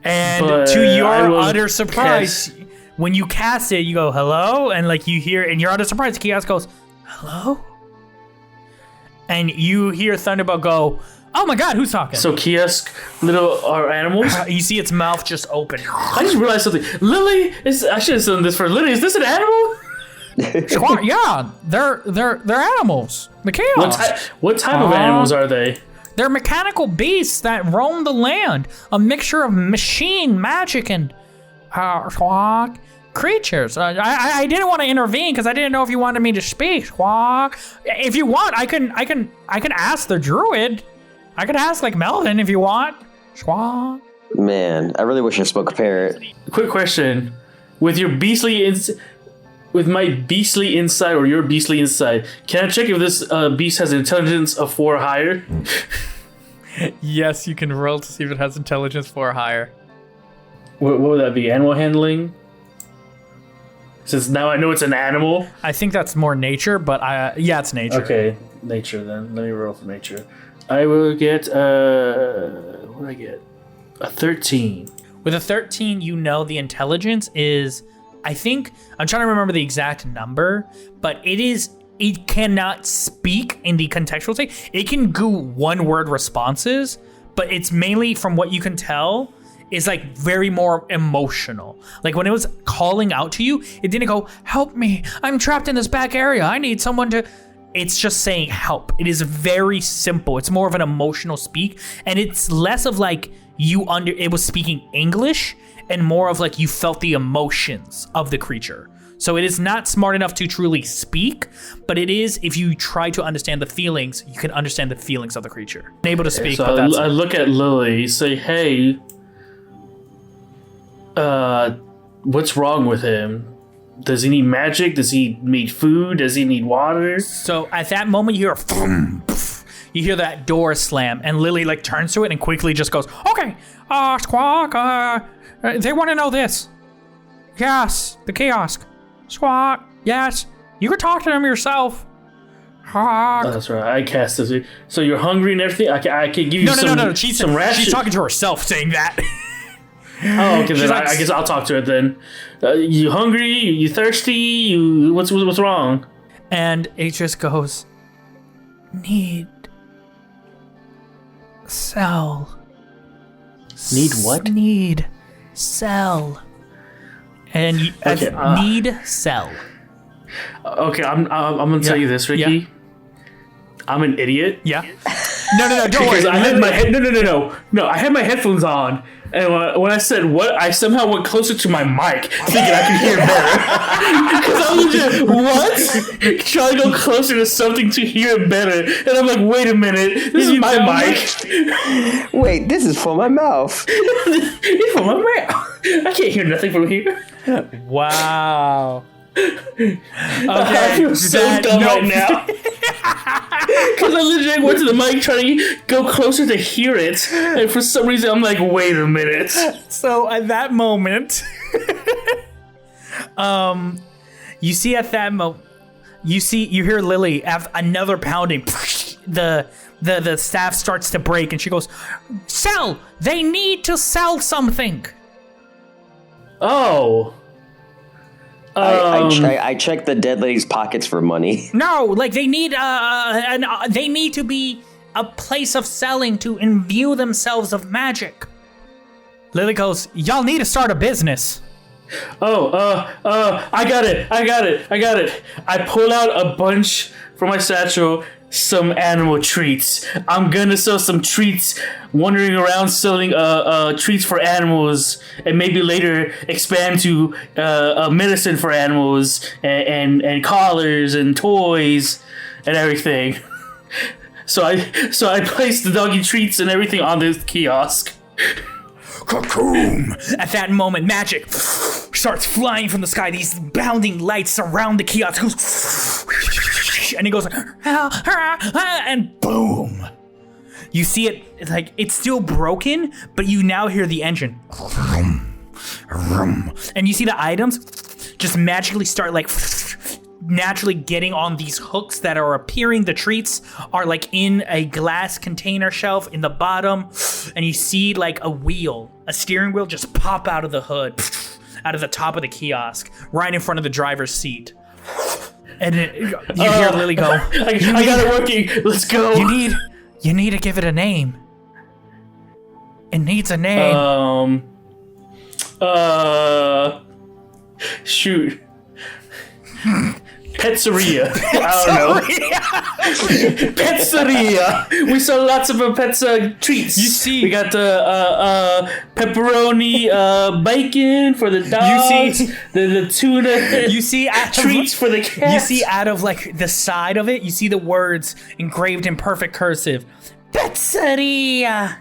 And to your utter surprise, when you cast it, you go, hello? And like you hear, and you're utter surprise, Kiosk goes, hello? And you hear Thunderbolt go, oh my god, who's talking? So Kiosk, little are animals? You see its mouth just open. I just realized something. Lily, I should have done this for Lily. Is this an animal? Yeah, they're animals. The Chaos. What type of animals are they? They're mechanical beasts that roam the land. A mixture of machine, magic, and creatures. I didn't want to intervene because I didn't know if you wanted me to speak. If you want, I can ask the druid. I could ask like Melvin if you want. Man, I really wish I spoke parrot. Quick question: with your with my beastly insight or your beastly insight, can I check if this beast has an intelligence of 4 or higher? Yes, you can roll to see if it has intelligence 4 or higher. What would that be? Animal handling? Since now I know it's an animal. I think that's more nature, but yeah, it's nature. Okay, nature then. Let me roll for nature. I will get what did I get? A 13. With a 13, you know the intelligence is, I think, I'm trying to remember the exact number, but it cannot speak in the contextual state. It can do 1-word responses, but it's mainly, from what you can tell, is like very more emotional. Like when it was calling out to you, it didn't go, help me, I'm trapped in this back area, I need someone to... It's just saying help. It is very simple. It's more of an emotional speak, and it's less of like it was speaking English and more of like you felt the emotions of the creature. So it is not smart enough to truly speak, but it is, if you try to understand the feelings, you can understand the feelings of the creature. Able to speak, so but that's I look at Lily, say, hey, what's wrong with him? Does he need magic? Does he need food? Does he need water? So at that moment, you hear that door slam, and Lily like turns to it and quickly just goes, okay, Squawk, they want to know this. Yes, the Kiosk. Squawk, yes, you could talk to them yourself. Oh, that's right, I cast this. So you're hungry and everything? I can give you some rations. She's talking to herself saying that. Oh, okay. Then like, I guess I'll talk to it then. You hungry? You thirsty? You what's wrong? And it just goes, need sell. Need what? Need sell. And you, Okay, need sell. Okay, I'm gonna tell you this, Ricky. Yeah. I'm an idiot. Yeah. No, don't worry. Because I had my head. No. I had my headphones on, and when I said what, I somehow went closer to my mic, thinking I could hear better. Because I was legit what? Trying to go closer to something to hear better, and I'm like, wait a minute, this is my mic. Wait, this is for my mouth. It's for my mouth. I can't hear nothing from here. Wow. Okay, I feel so dumb right now. Because I legit went to the mic trying to go closer to hear it, and for some reason I'm like, wait a minute. So at that moment, you see at that moment, you hear Lily have another pounding. The staff starts to break, and she goes, "Sell! They need to sell something." Oh. I checked the dead lady's pockets for money. No, like they need they need to be a place of selling to imbue themselves of magic. Lily goes, "Y'all need to start a business." I got it. I pull out a bunch from my satchel, some animal treats. I'm gonna sell some treats, wandering around selling treats for animals, and maybe later expand to medicine for animals and collars and toys and everything. So I placed the doggy treats and everything on this kiosk. Cocoon! At that moment, magic starts flying from the sky. These bounding lights surround the kiosk. And it goes, and boom! You see it, like, it's still broken, but you now hear the engine. And you see the items just magically start, like, naturally getting on these hooks that are appearing. The treats are like in a glass container shelf in the bottom, and you see like a steering wheel just pop out of the hood, out of the top of the kiosk, right in front of the driver's seat. And you hear Lily go, I got it working. Let's go. You need to give it a name. It needs a name. Shoot. Pizzeria. I don't know. Pizzeria. We saw lots of pizza treats. You see, we got the pepperoni bacon for the dogs. You see the tuna. You see treats for the cats. You see out of like the side of it, you see the words engraved in perfect cursive. Pizzeria.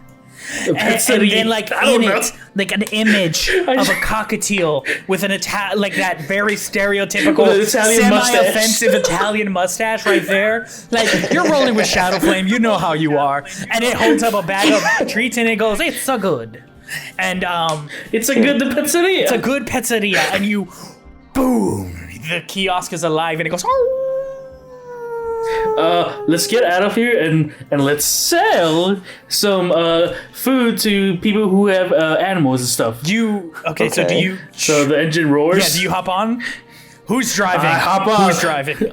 And then, like in it, like an image of a cockatiel with an like that very stereotypical, semi-offensive Italian mustache right there. Like you're rolling with Shadowflame, you know how you are. And it holds up a bag of treats and it goes, "It's so good." And it's a good pizzeria. It's a good pizzeria, and you, boom, the kiosk is alive, and it goes. Let's get out of here and let's sell some food to people who have animals and stuff. Okay, so do you... So the engine roars? Yeah, do you hop on? Who's driving? Hop on. Who's driving?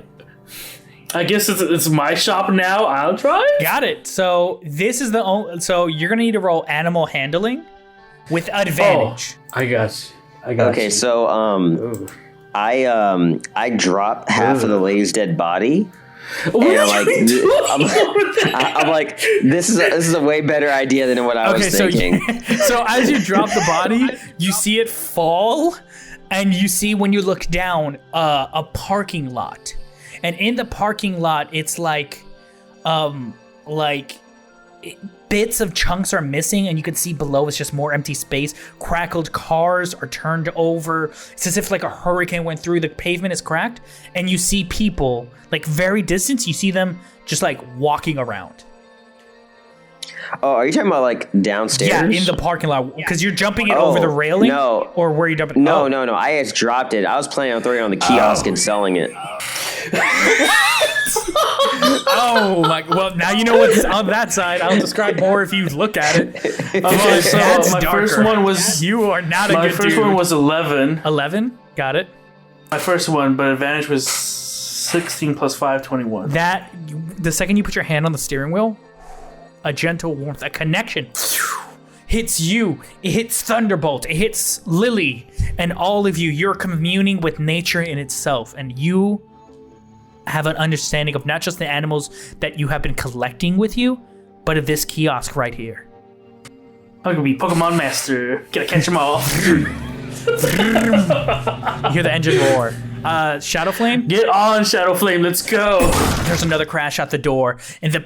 I guess it's my shop now. I'll drive? Got it. So this is the only... So you're going to need to roll animal handling with advantage. Oh, I got you. Okay, so I drop half of the lady's dead body. I'm like, this is a way better idea than what I was thinking. So as you drop the body, you see it fall, and you see when you look down a parking lot, and in the parking lot, it's like bits of chunks are missing, and you can see below it's just more empty space. Crackled cars are turned over. It's as if like a hurricane went through. The pavement is cracked, and you see people like very distant. You see them just like walking around. Oh, are you talking about like downstairs? Yeah, in the parking lot. Because you're jumping it over the railing? No. Or were you jumping? No. I just dropped it. I was planning on throwing it on the kiosk and selling it. Oh my! Well, now you know what's on that side. I'll describe more if you look at it. Okay, so That's my darker. first one was You are not a good dude. my first one was 11. 11. Got it. My first one, but advantage was 16 plus 5, 21. That the second you put your hand on the steering wheel, a gentle warmth, a connection hits you. It hits Thunderbolt. It hits Lily, and all of you. You're communing with nature in itself, and you have an understanding of not just the animals that you have been collecting with you, but of this kiosk right here. I'm gonna be Pokemon Master. Gotta catch them all. You hear the engine roar. Shadowflame, Get on, Shadowflame. Let's go. there's another crash out the door, and the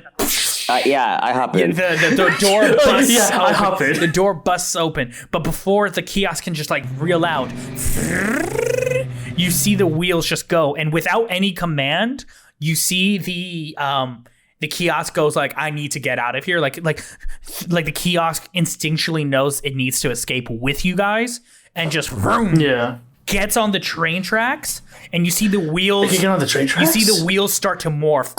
I hop in. the door busts Yeah, I open. hop in. The door busts open, but before the kiosk can just like reel out, you see the wheels just go, and without any command, you see the kiosk goes like, I need to get out of here. Like the kiosk instinctually knows it needs to escape with you guys, and just vroom, Yeah. gets on the train tracks, and you see the wheels. You get on the train You tracks? see the wheels start to morph,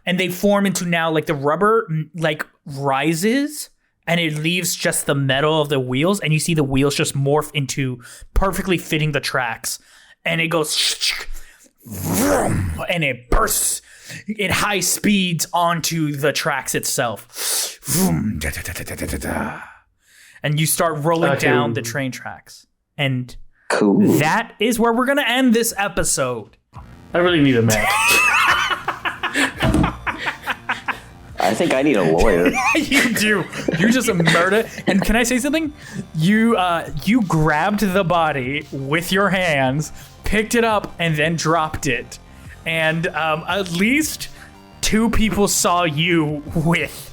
and they form into now like the rubber like rises, and it leaves just the metal of the wheels, and you see the wheels just morph into perfectly fitting the tracks, and it goes and it bursts at high speeds onto the tracks itself. And you start rolling Okay. down the train tracks. And Cool. that is where we're going to end this episode. I really need a map. I think I need a lawyer. You do. You just murder. And can I say something? You grabbed the body with your hands, picked it up, and then dropped it. And at least 2 people saw you with,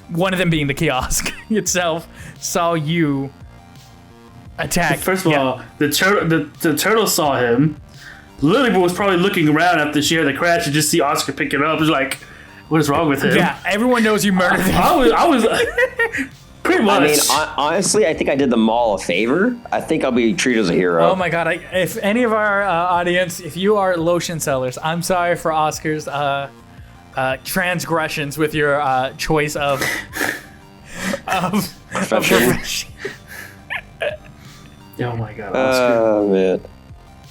one of them being the kiosk itself, saw you attack. First of all, the turtle saw him. Lily was probably looking around after she heard the crash and just see Oscar pick it up. It was like, what is wrong with him? Yeah, everyone knows you murdered him. I was pretty much. I mean, honestly, I think I did them all a favor. I think I'll be treated as a hero. Oh my god, if any of our audience, if you are lotion sellers, I'm sorry for Oscar's transgressions with your choice of profession. Oh my god, Oscar. Oh, man.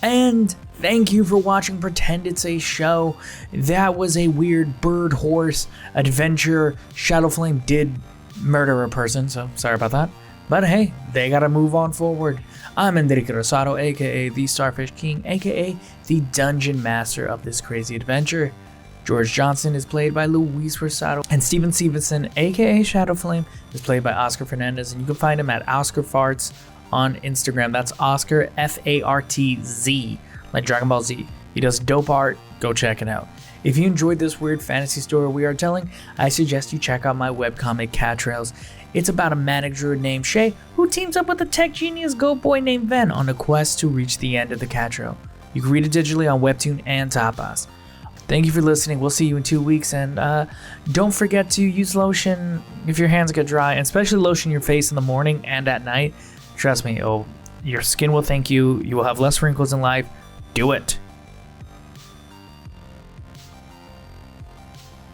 And thank you for watching Pretend It's a Show. That was a weird bird horse adventure. Shadowflame did murder a person, so sorry about that. But hey, they gotta move on forward. I'm Enrique Rosado, aka the Starfishking, aka the Dungeon Master of this crazy adventure. George Johnson is played by Luis Rosado, and Steven Stevenson, aka Shadowflame, is played by Oscar Fernandez, and you can find him at Oscar Farts on Instagram. That's Oscar Fartz, like Dragon Ball Z. He does dope art. Go check it out. If you enjoyed this weird fantasy story we are telling, I suggest you check out my webcomic Cat Trails. It's about a manic druid named Shay who teams up with a tech genius goat boy named Ven on a quest to reach the end of the Cat Trail. You can read it digitally on Webtoon and Tapas. Thank you for listening. We'll see you in 2 weeks, and don't forget to use lotion if your hands get dry, and especially lotion your face in the morning and at night. Trust me, your skin will thank you. You will have less wrinkles in life. Do it.